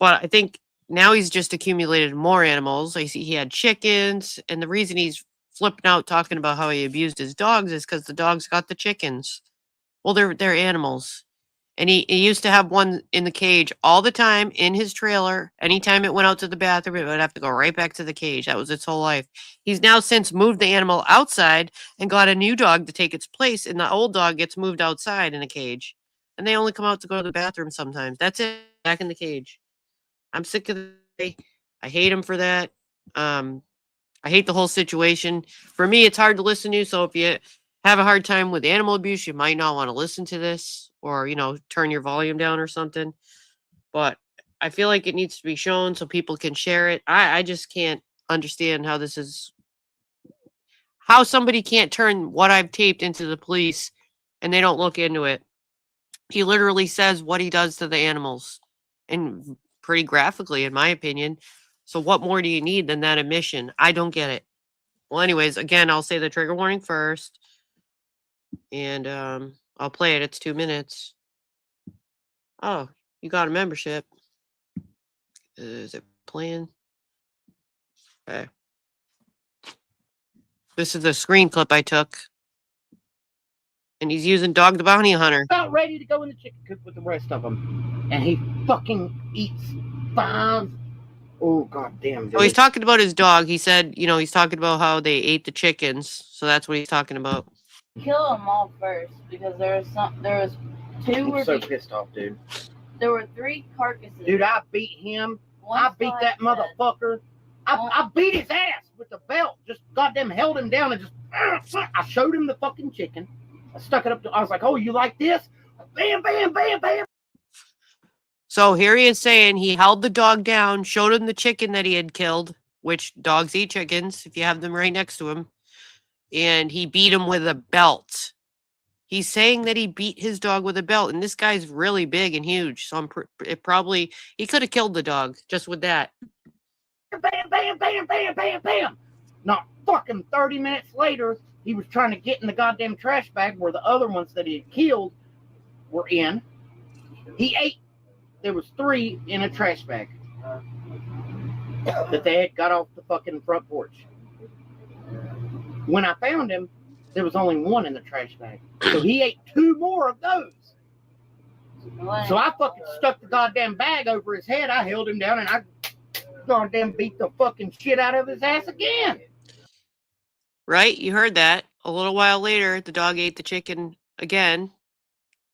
But I think now he's just accumulated more animals. I see he had chickens, and the reason he's flipping out talking about how he abused his dogs is because the dogs got the chickens. Well, they're animals. And he used to have one in the cage all the time in his trailer. Anytime it went out to the bathroom, it would have to go right back to the cage. That was its whole life. He's now since moved the animal outside and got a new dog to take its place, and the old dog gets moved outside in a cage. And they only come out to go to the bathroom sometimes. That's it. Back in the cage. I'm sick of it. I hate him for that. I hate the whole situation. For me, it's hard to listen to. So if you have a hard time with animal abuse, you might not want to listen to this, or turn your volume down or something. But I feel like it needs to be shown so people can share it. I just can't understand how somebody can't turn what I've taped into the police and they don't look into it. He literally says what he does to the animals, and pretty graphically, in my opinion. So what more do you need than that admission? I don't get it. Well, anyways, again, I'll say the trigger warning first. And I'll play it. It's 2 minutes. Oh, you got a membership. Is it playing? Okay. This is a screen clip I took. And he's using Dog the Bounty Hunter. About ready to go in the chicken coop with the rest of them. And he fucking eats 5. Oh, goddamn. Dude. So he's talking about his dog. He said, he's talking about how they ate the chickens. So that's what he's talking about. Kill them all first because there was 2 I'm so pissed off, dude. There were 3 carcasses. Dude, I beat him. I beat that motherfucker. I beat his ass with the belt. Just goddamn held him down and just. I showed him the fucking chicken. I stuck it up. I was like, "Oh, you like this?" Bam, bam, bam, bam. So here he is saying he held the dog down, showed him the chicken that he had killed, which dogs eat chickens if you have them right next to him, and he beat him with a belt. He's saying that he beat his dog with a belt, and this guy's really big and huge. So he could have killed the dog just with that. Bam, bam, bam, bam, bam, bam. Not fucking 30 minutes later, he was trying to get in the goddamn trash bag where the other ones that he had killed were in. He ate. There was 3 in a trash bag that they had got off the fucking front porch. When I found him, there was only 1 in the trash bag. So he ate 2 more of those. So I fucking stuck the goddamn bag over his head. I held him down and I goddamn beat the fucking shit out of his ass again. Right? You heard that. A little while later, the dog ate the chicken again.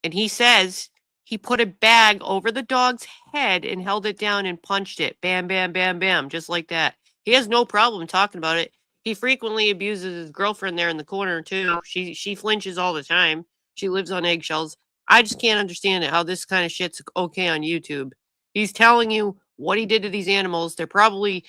And he says he put a bag over the dog's head and held it down and punched it. Bam, bam, bam, bam. Just like that. He has no problem talking about it. He frequently abuses his girlfriend there in the corner, too. She flinches all the time. She lives on eggshells. I just can't understand it, how this kind of shit's okay on YouTube. He's telling you what he did to these animals. They're probably,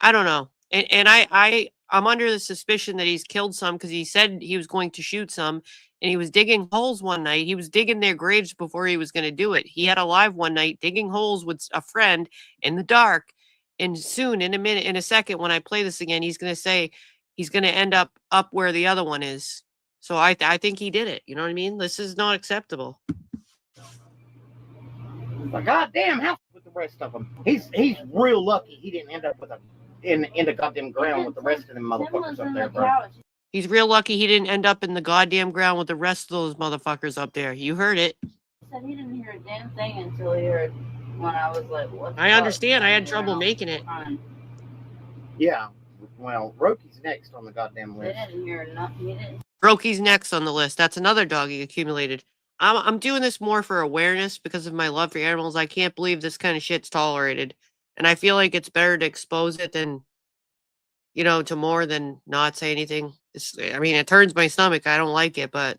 I don't know. And I'm under the suspicion that he's killed some because he said he was going to shoot some. And he was digging holes one night. He was digging their graves before he was going to do it. He had a live one night digging holes with a friend in the dark. And soon, in a second, when I play this again, he's going to say, he's going to end up where the other one is. So I think he did it. You know what I mean? This is not acceptable. But goddamn, how with the rest of them? He's real lucky he didn't end up with in the goddamn ground with the rest of them motherfuckers up there, bro. He's real lucky he didn't end up in the goddamn ground with the rest of those motherfuckers up there. You heard it. He said he didn't hear a damn thing until he heard when I was like, what? I understand. I had trouble making it. Yeah. Well, Roki's next on the goddamn list. They didn't hear nothing. Roki's next on the list. That's another dog he accumulated. I'm doing this more for awareness because of my love for animals. I can't believe this kind of shit's tolerated. And I feel like it's better to expose it than, you know, to more than not say anything. I mean, it turns my stomach. I don't like it, but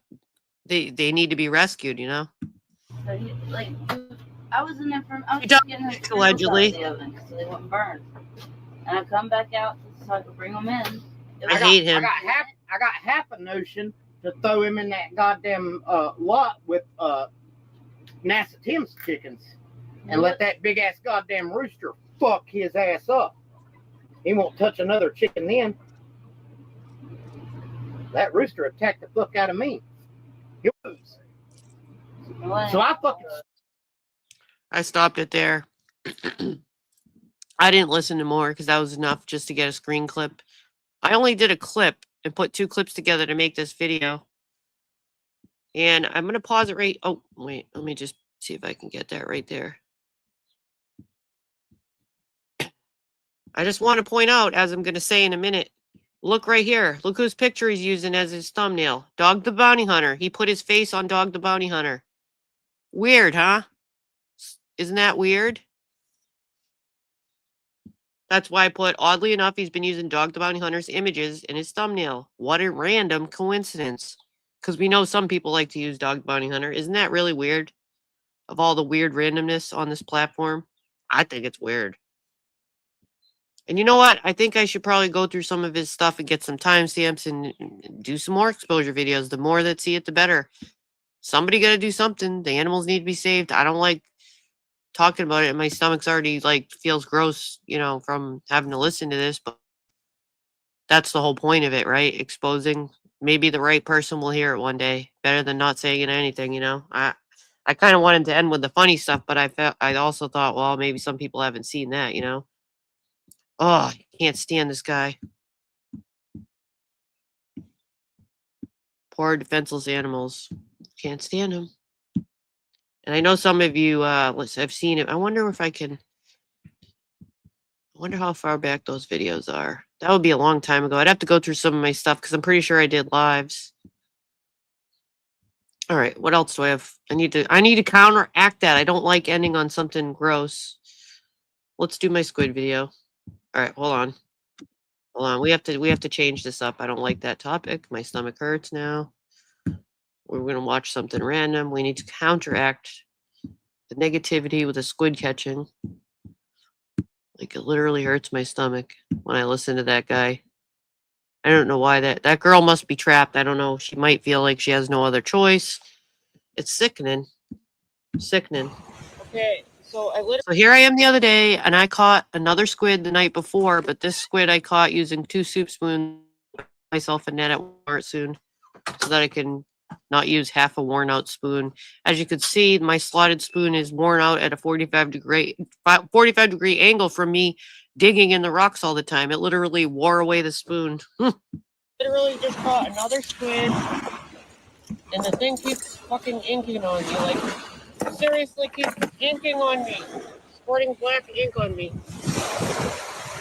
they need to be rescued, you know? So he, like, I was in there for, I was just getting his allegedly. out of the oven so they wouldn't burn. And I come back out so I could bring them in. I hate him. I got half a notion to throw him in that goddamn lot with NASA Tim's chickens and let that big ass goddamn rooster fuck his ass up. He won't touch another chicken then. That rooster attacked the fuck out of me. He was. So I stopped it there. I didn't listen to more because that was enough just to get a screen clip. I only did a clip and put 2 clips together to make this video. And I'm going to pause it right. Oh, wait. Let me just see if I can get that right there. I just want to point out, as I'm going to say in a minute, look right here. Look whose picture he's using as his thumbnail. Dog the Bounty Hunter. He put his face on Dog the Bounty Hunter. Weird, huh? Isn't that weird? That's why I put, oddly enough, he's been using Dog the Bounty Hunter's images in his thumbnail. What a random coincidence. Because we know some people like to use Dog the Bounty Hunter. Isn't that really weird? Of all the weird randomness on this platform? I think it's weird. And you know what? I think I should probably go through some of his stuff and get some timestamps and do some more exposure videos. The more that see it, the better. Somebody got to do something. The animals need to be saved. I don't like talking about it. My stomach's already like feels gross, you know, from having to listen to this. But that's the whole point of it, right? Exposing. Maybe the right person will hear it one day. Better than not saying anything, you know. I kind of wanted to end with the funny stuff, but I also thought, well, maybe some people haven't seen that, you know. Oh, I can't stand this guy. Poor defenseless animals. Can't stand him. And I know some of you have seen it. I wonder if I can. I wonder how far back those videos are. That would be a long time ago. I'd have to go through some of my stuff because I'm pretty sure I did lives. All right, what else do I have? I need to counteract that. I don't like ending on something gross. Let's do my squid video. All right, hold on. Hold on. We have to change this up. I don't like that topic. My stomach hurts now. We're going to watch something random. We need to counteract the negativity with a squid catching. Like, it literally hurts my stomach when I listen to that guy. I don't know why that girl must be trapped. I don't know. She might feel like she has no other choice. It's sickening. Sickening. Okay, so here I am the other day, and I caught another squid the night before, but this squid I caught using 2 soup spoons. Myself a net at Walmart soon, so that I can not use half a worn out spoon. As you can see, my slotted spoon is worn out at a 45 degree angle from me digging in the rocks all the time. It literally wore away the spoon. Literally just caught another squid, and the thing keeps fucking inking on me. Like, seriously keeps inking on me. Squirting black ink on me.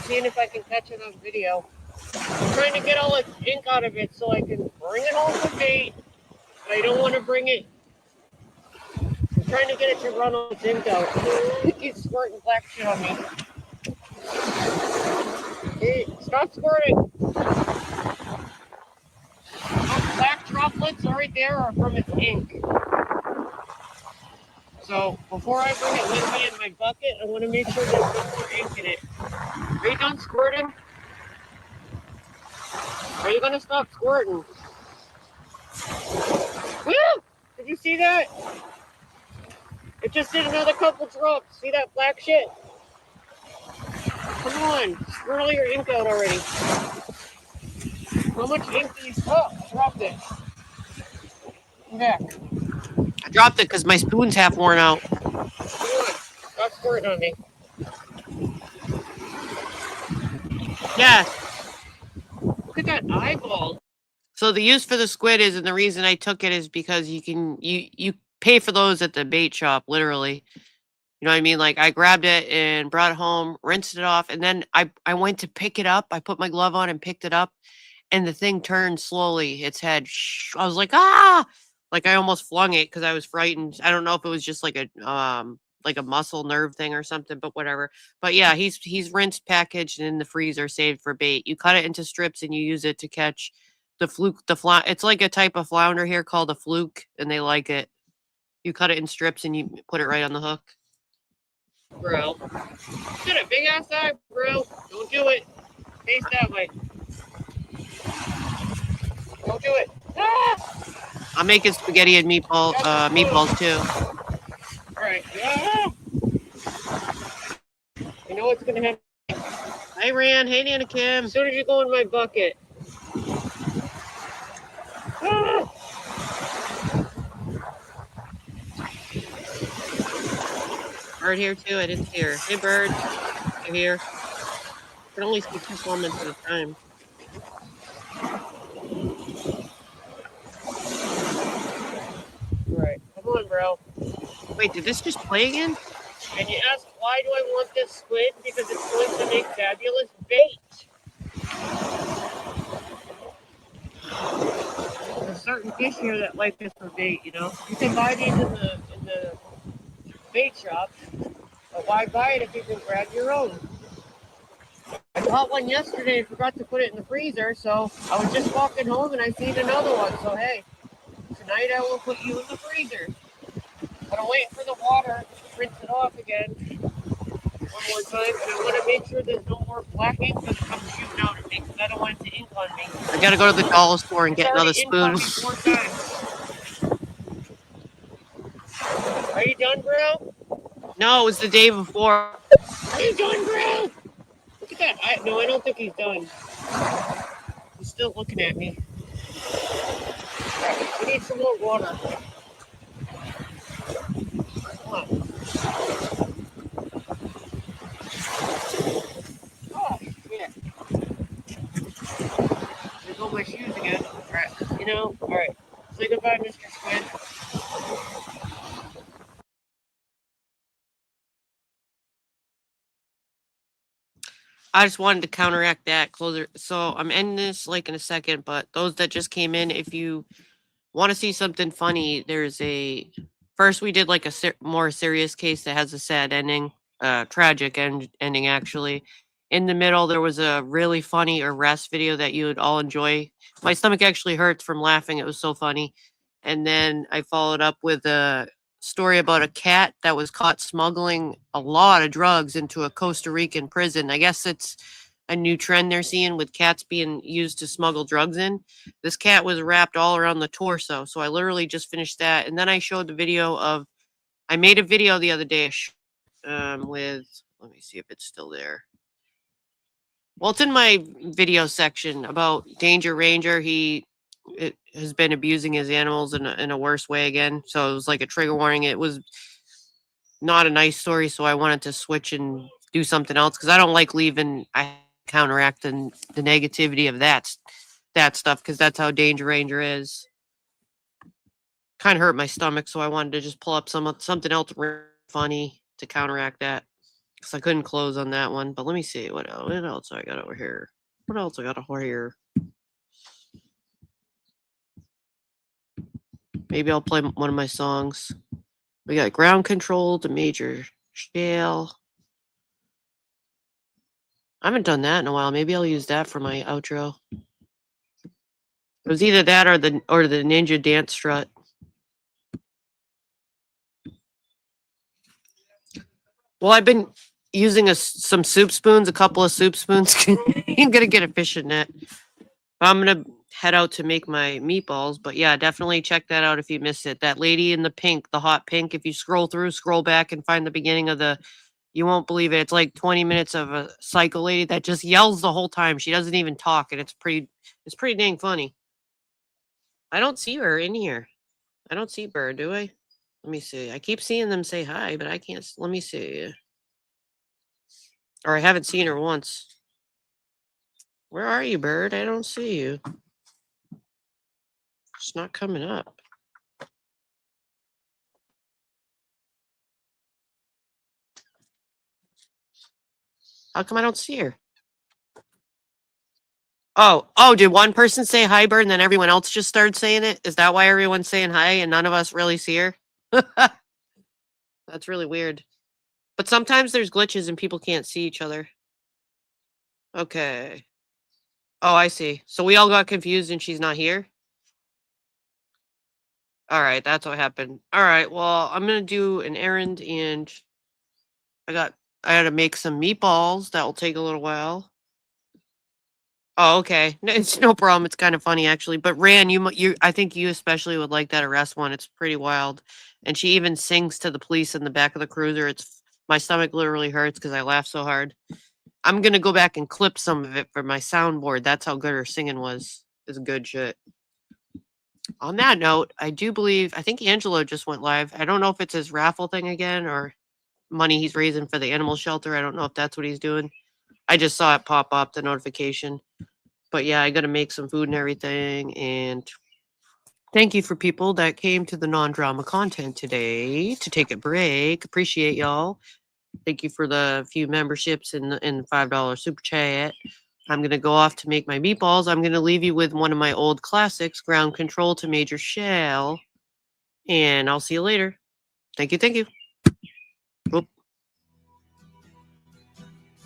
Seeing if I can catch it on video. I'm trying to get all the ink out of it so I can bring it home for bait. But I don't want to bring it. I'm trying to get it to run all its ink out. It keeps squirting black shit on me. Hey, stop squirting. Those black droplets right there are from its ink. So before I bring it with me in my bucket, I want to make sure there's no more ink in it. Are you done squirting? Are you gonna stop squirting? Woo! Did you see that? It just did another couple drops. See that black shit? Come on, squirt all your ink out already. How much ink do you stop? I dropped it. Back. I dropped it because my spoon's half worn out. Stop squirting on me. Yes. Look at that eyeball. So the use for the squid is, and the reason I took it is because you pay for those at the bait shop, literally. You know what I mean? Like I grabbed it and brought it home, rinsed it off, and then I went to pick it up. I put my glove on and picked it up, and the thing turned slowly. Its head. I was like, ah! Like I almost flung it because I was frightened. I don't know if it was just like a muscle nerve thing or something, but whatever. But yeah, he's rinsed, packaged, and in the freezer, saved for bait. You cut it into strips and you use it to catch the fluke. It's like a type of flounder here called a fluke, and they like it. You cut it in strips and you put it right on the hook. Bro, get a big ass eye, bro. Don't do it. Face that way. Don't do it. Ah! I'm making spaghetti and meatballs too. All right. Ah! You know what's gonna happen? Hi, Ran. Hey, Nana Kim. As soon as you go in my bucket. Ah! Bird here too. I didn't see her. Hey, Bird. You're here. I can only see 2 comments at a time. All right. Come on, bro. Wait, did this just play again? And you ask, why do I want this squid? Because it's going to make fabulous bait. There's certain fish here that like this for bait, you know? You can buy these in the bait shop, but why buy it if you can grab your own? I caught one yesterday and forgot to put it in the freezer, so I was just walking home and I seen another one. So hey, tonight I will put you in the freezer. But I'm waiting for the water to rinse it off again one more time, and I want to make sure there's no more black ink that comes shooting out of me because I don't want it to ink on me. I gotta go to the dollar store and get another spoon. Are you done, bro? No, it was the day before. Are you done, bro? Look at that. No, I don't think he's done. He's still looking at me. Right, we need some more water. Come on. Oh, shit. There go my shoes again. All right. You know, all right. Say goodbye, Mr. Squid. I just wanted to counteract that closer. So I'm ending this like in a second, but those that just came in, if you want to see something funny, there's a first we did like a more serious case that has a sad ending, tragic ending actually. In the middle, there was a really funny arrest video that you would all enjoy. My stomach actually hurts from laughing. It was so funny. And then I followed up with a story about a cat that was caught smuggling a lot of drugs into a Costa Rican prison. I guess it's a new trend they're seeing with cats being used to smuggle drugs in. This cat was wrapped all around the torso. So I literally just finished that. And then I showed the video of, I made a video the other day with, let me see if it's still there. Well, it's in my video section about Danger Ranger. It has been abusing his animals in a worse way again. So it was like a trigger warning. It was not a nice story, so I wanted to switch and do something else because I don't like leaving. I counteract the negativity of that stuff because that's how Danger Ranger is. Kind of hurt my stomach, so I wanted to just pull up something else really funny to counteract that because I couldn't close on that one. But let me see what else I got over here. What else I got over here? Maybe I'll play one of my songs. We got Ground Control to Major Shale. I haven't done that in a while. Maybe I'll use that for my outro. It was either that or the Ninja Dance Strut. Well, I've been using some soup spoons, a couple of soup spoons. I'm gonna get a fishing net. I'm gonna head out to make my meatballs. But yeah, definitely check that out if you missed it. That lady in the pink, the hot pink. If you scroll back and find the beginning of the You won't believe it. It's like 20 minutes of a psycho lady that just yells the whole time. She doesn't even talk, and it's pretty dang funny. I don't see her in here. I don't see Bird, do I? Let me see. I keep seeing them say hi, but I can't. Let me see. Or I haven't seen her once. Where are you, Bird? I don't see you. It's not coming up. How come I don't see her? Oh, did one person say hi, Bird, and then everyone else just started saying it? Is that why everyone's saying hi and none of us really see her? That's really weird. But sometimes there's glitches and people can't see each other. Okay. Oh, I see. So we all got confused and she's not here? All right, that's what happened. All right, well, I'm going to do an errand and I got to make some meatballs. That will take a little while. Oh, okay. No, it's no problem. It's kind of funny actually. But Ran, I think you especially would like that arrest one. It's pretty wild. And she even sings to the police in the back of the cruiser. My stomach literally hurts because I laugh so hard. I'm gonna go back and clip some of it for my soundboard. That's how good her singing was. It's good shit. On that note, I think Angelo just went live. I don't know if it's his raffle thing again or money he's raising for the animal shelter. I don't know if that's what he's doing. I just saw it pop up, the notification. But yeah, I got to make some food and everything. And thank you for people that came to the non-drama content today to take a break. Appreciate y'all. Thank you for the few memberships and the $5 super chat. I'm going to go off to make my meatballs. I'm going to leave you with one of my old classics, Ground Control to Major Shell. And I'll see you later. Thank you. Thank you. Oop.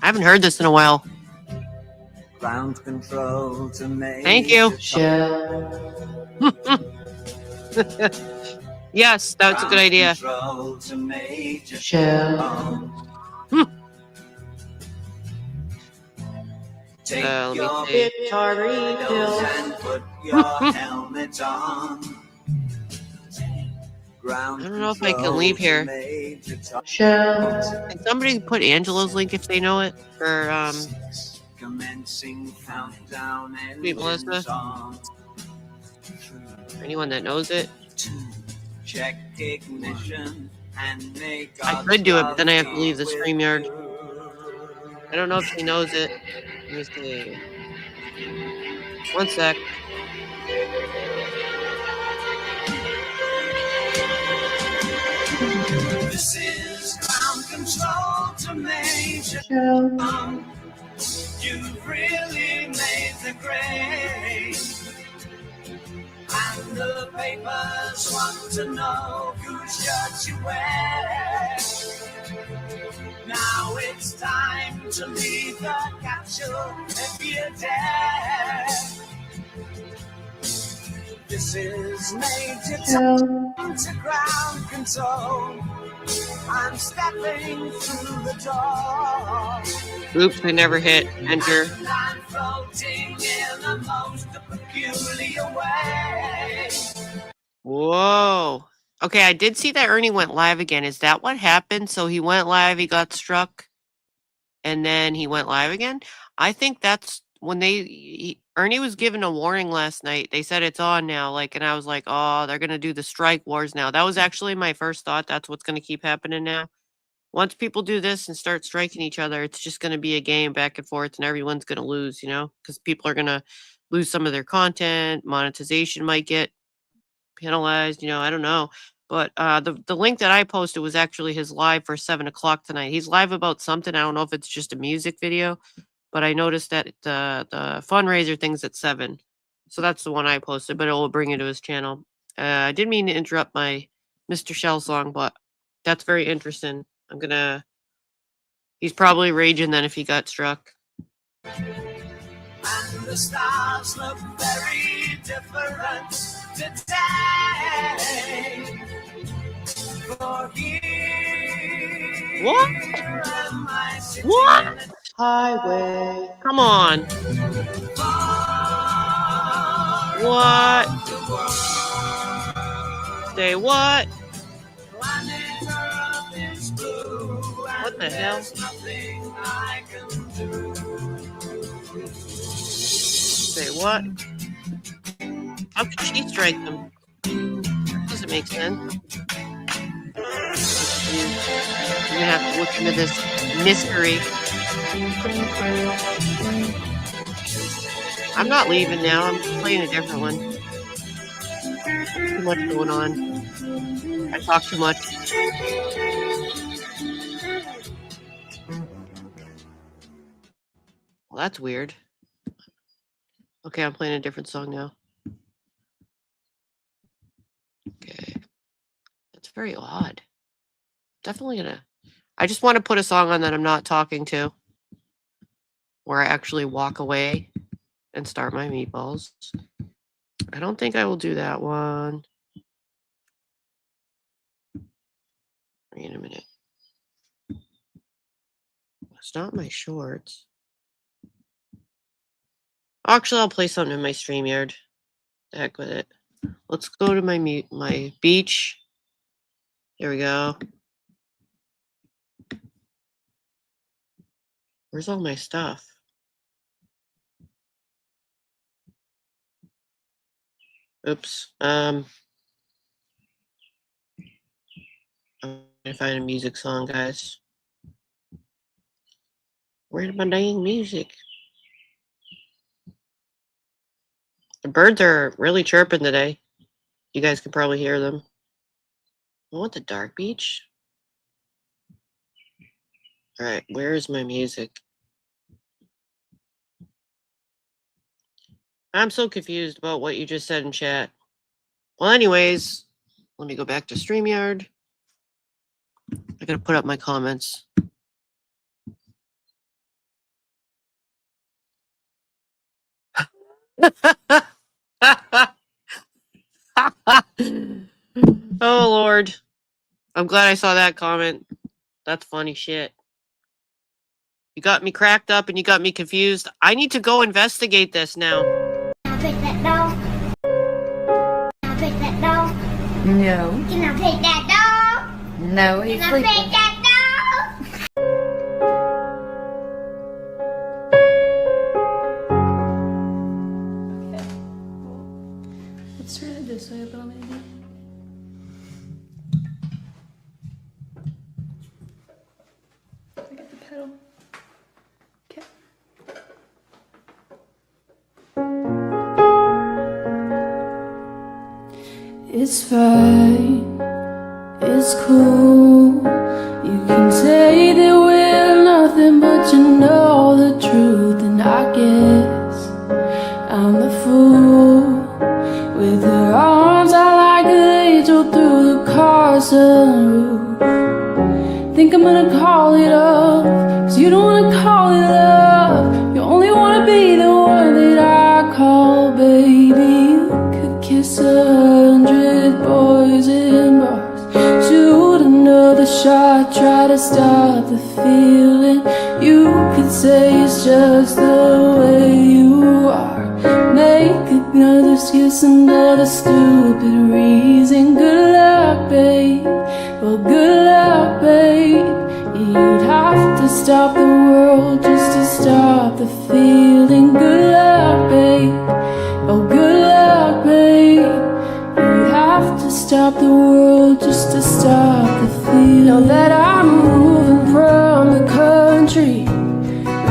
I haven't heard this in a while. Ground control to Major Thank you. Yes, that's a good idea. Take let your me see. pills and put your helmet on. I don't know if I can leave here. Can somebody put Angelo's link if they know it for Commencing countdown and Sweet Melissa? Anyone that knows it? Check ignition and make I could do it, but then I have to leave the StreamYard. I don't know if she knows it. Let me see. One sec. This is ground control to Major. You've really made the grade. And the papers want to know whose shirt you wear. Now it's time to leave the capsule if you dare. This is Major Tom to ground control. I'm stepping through the door. Oops, I never hit enter. And I'm floating in the most peculiar way. Whoa. Okay, I did see that Ernie went live again. Is that what happened? So he went live, he got struck, and then he went live again? I think that's when Ernie was given a warning last night. They said it's on now, and I was like, oh, they're gonna do the strike wars now. That was actually my first thought. That's what's gonna keep happening now. Once people do this and start striking each other, it's just gonna be a game back and forth, and everyone's gonna lose, because people are gonna lose some of their content. Monetization might get penalized, I don't know. But the link that I posted was actually his live for 7 o'clock tonight. He's live about something. I don't know if it's just a music video, but I noticed that the fundraiser thing's at 7. So that's the one I posted, but it will bring you to his channel. I didn't mean to interrupt my Mr. Shell song, but that's very interesting. He's probably raging then if he got struck. And the stars look very different today. For here What? am I sitting What? Highway. Come on. What? Say what? What the hell? There's nothing I can do. Say what? How could she strike them? That doesn't make sense. I'm gonna have to look into this mystery. I'm not leaving now. I'm playing a different one. Too much going on. I talk too much. Well, that's weird. Okay, I'm playing a different song now. Okay. That's very odd. Definitely gonna... I just want to put a song on that I'm not talking to. Where I actually walk away and start my meatballs. I don't think I will do that one. Wait a minute. It's not my shorts. Actually, I'll play something in my StreamYard. The heck with it. Let's go to my beach. Here we go. Where's all my stuff? Oops. I'm gonna find a music song, guys. Where's my dang music? The birds are really chirping today. You guys can probably hear them. I want the dark beach. All right, where is my music? I'm so confused about what you just said in chat. Well, anyways, let me go back to StreamYard. I gotta put up my comments. Oh, Lord. I'm glad I saw that comment. That's funny shit. You got me cracked up and you got me confused. I need to go investigate this now. Can I pick that doll? Can I pick that doll? No. Can I pick that doll? No, he's Can I sleeping. pick that doll? Let's turn it this way a little, maybe. I get the pedal. Okay. It's fine, it's cool. You can say that we're nothing, but you know the truth. And I guess I'm the fool. With her arms out like an angel through the car sunroof. Think I'm gonna call it up, 'cause you don't wanna call it love. You only wanna be the one that I call baby. You could kiss 100 boys in bars, shoot another shot, try to stop the feeling. You could say it's just the way you are. Make another kiss, another stupid reason. Good luck, babe. Well, good luck, babe. You'd have to stop the world just to stop the feeling. Good luck, babe. Oh, good luck, babe. You'd have to stop the world just to stop the feeling. Now that I'm moving from the country,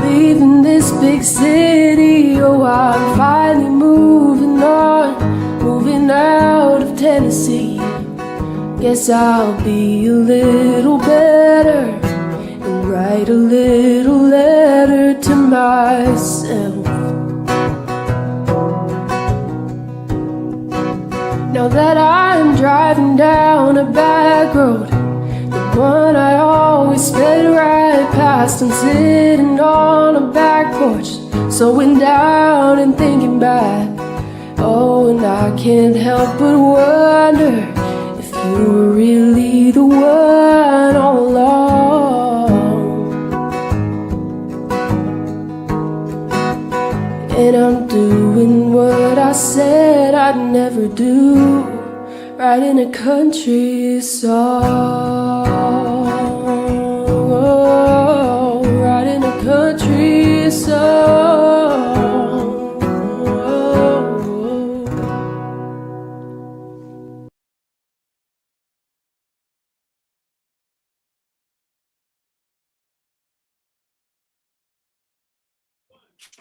leaving this big city, oh, I'm finally moving on, moving out of Tennessee. Guess I'll be a little better and write a little letter to myself. Now that I'm driving down a back road, the one I always sped right past, I'm sitting on a back porch, slowing down and thinking back. Oh, and I can't help but wonder if you were really the one all along. And I'm doing what I said I'd never do, writing a country song. Oh.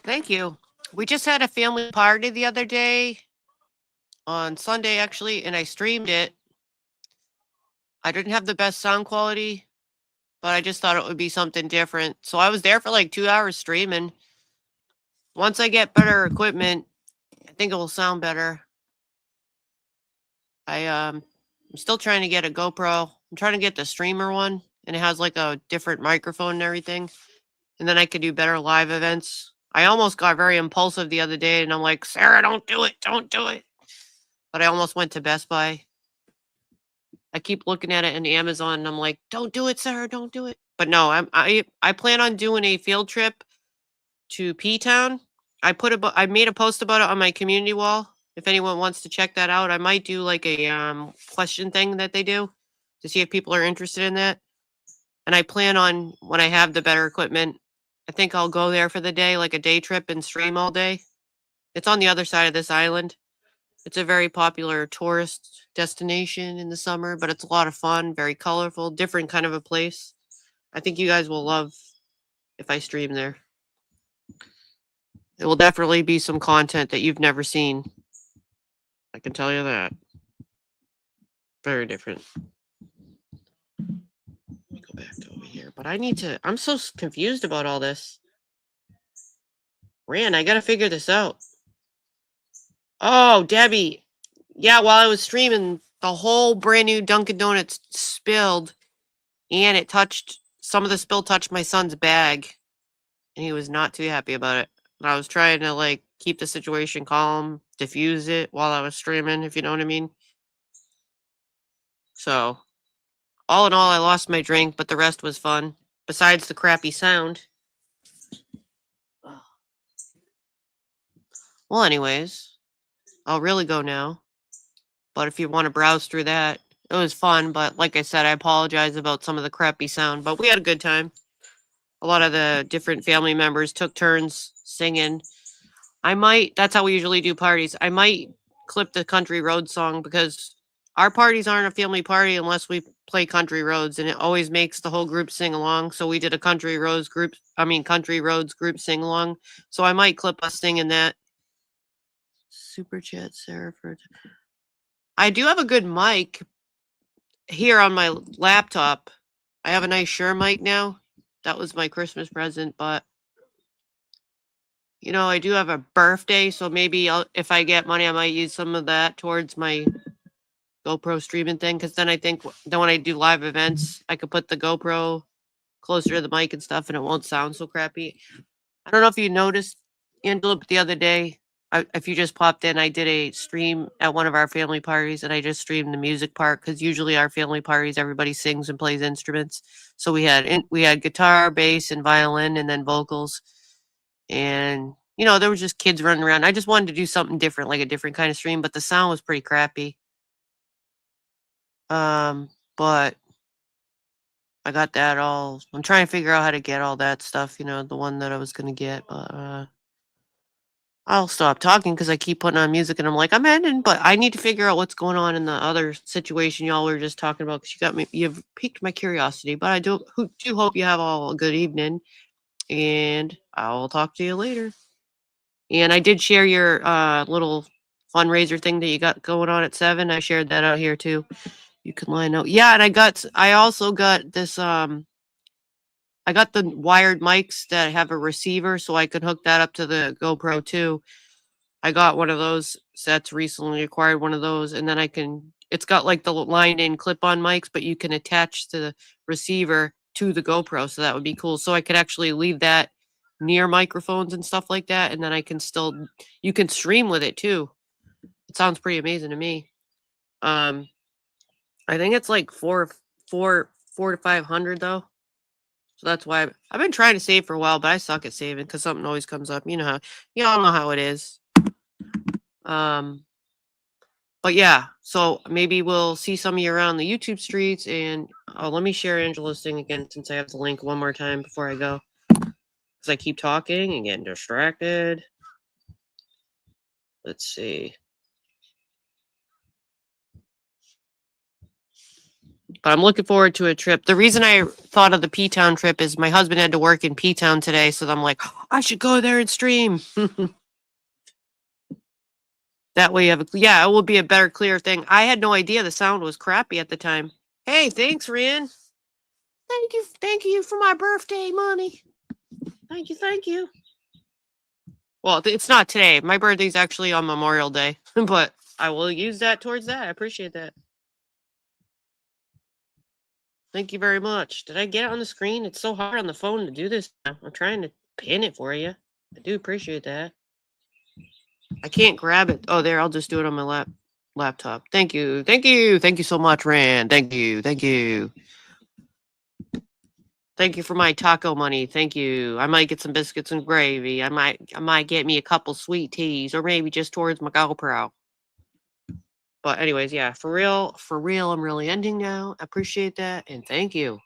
Thank you. We just had a family party the other day, on Sunday actually, and I streamed it. I didn't have the best sound quality, but I just thought it would be something different. So I was there for like 2 hours streaming. Once I get better equipment, I think it will sound better. I'm still trying to get a GoPro. I'm trying to get the streamer one, and it has like a different microphone and everything. And then I could do better live events. I almost got very impulsive the other day, and I'm like, Sarah, don't do it, don't do it. But I almost went to Best Buy. I keep looking at it in Amazon, and I'm like, don't do it, Sarah, don't do it. But no, I plan on doing a field trip to P-Town. I made a post about it on my community wall. If anyone wants to check that out, I might do like a question thing that they do to see if people are interested in that. And I plan on, when I have the better equipment, I think I'll go there for the day, like a day trip, and stream all day. It's on the other side of this island. It's a very popular tourist destination in the summer, but it's a lot of fun, very colorful, different kind of a place. I think you guys will love if I stream there. It will definitely be some content that you've never seen. I can tell you that. Very different. Let me go back to over here. But I'm so confused about all this. Rand, I gotta figure this out. Oh, Debbie. Yeah, while I was streaming, the whole brand new Dunkin' Donuts spilled, and some of the spill touched my son's bag, and he was not too happy about it. And I was trying to like keep the situation calm, diffuse it while I was streaming, if you know what I mean. So, all in all, I lost my drink, but the rest was fun. Besides the crappy sound. Well, anyways, I'll really go now. But if you want to browse through that, it was fun. But like I said, I apologize about some of the crappy sound, but we had a good time. A lot of the different family members took turns singing. That's how we usually do parties. I might clip the Country Road song because our parties aren't a family party unless we play Country Roads, and it always makes the whole group sing along. So we did a Country Roads group sing along. So I might clip us singing that. Super chat, Sarah. I do have a good mic here on my laptop. I have a nice Shure mic now. That was my Christmas present, but I do have a birthday, so maybe if I get money, I might use some of that towards my GoPro streaming thing. Because then I think then when I do live events, I could put the GoPro closer to the mic and stuff, and it won't sound so crappy. I don't know if you noticed, Angela, but the other day, if you just popped in, I did a stream at one of our family parties, and I just streamed the music part because usually our family parties, everybody sings and plays instruments. So we had guitar, bass, and violin, and then vocals. And there was just kids running around. I just wanted to do something different, like a different kind of stream, but the sound was pretty crappy. But I got that all. I'm trying to figure out how to get all that stuff, the one that I was gonna get, but I'll stop talking because I keep putting on music and I'm like, I'm ending, but I need to figure out what's going on in the other situation y'all were just talking about because you've piqued my curiosity. But I do hope you have all a good evening, and I'll talk to you later. And I did share your little fundraiser thing that you got going on at 7. I shared that out here too. You can line up. Yeah, and I also got this I got the wired mics that have a receiver so I could hook that up to the GoPro too. I got one of those sets recently, acquired one of those, and then it's got like the line in clip-on mics, but you can attach the receiver to the GoPro, so that would be cool. So I could actually leave that near microphones and stuff like that, and then you can stream with it too. It sounds pretty amazing to me. I think it's like four to 500 though. So that's why I've been trying to save for a while, but I suck at saving because something always comes up. You all know how it is. But yeah, so maybe we'll see some of you around the YouTube streets. And let me share Angela's thing again since I have the link one more time before I go, because I keep talking and getting distracted. Let's see. But I'm looking forward to a trip. The reason I thought of the P-Town trip is my husband had to work in P-Town today, so I'm like, I should go there and stream. That way you have yeah, it will be a better, clear thing. I had no idea the sound was crappy at the time. Hey, thanks, Ren. Thank you for my birthday money. Thank you. Well, it's not today. My birthday's actually on Memorial Day, but I will use that towards that. I appreciate that. Thank you very much. Did I get it on the screen? It's so hard on the phone to do this now. I'm trying to pin it for you. I do appreciate that. I can't grab it. Oh, there. I'll just do it on my laptop. Thank you. Thank you. Thank you so much, Rand. Thank you. Thank you. Thank you for my taco money. Thank you. I might get some biscuits and gravy. I might get me a couple sweet teas, or maybe just towards my GoPro. But anyways, yeah, for real, I'm really ending now. I appreciate that, and thank you.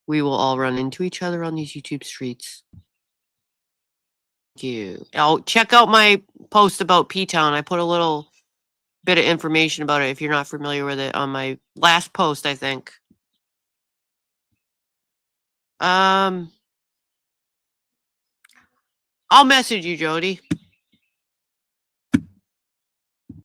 We will all run into each other on these YouTube streets. Thank you. Oh, check out my post about P-Town. I put a little bit of information about it if you're not familiar with it on my last post, I think. I'll message you, Jody.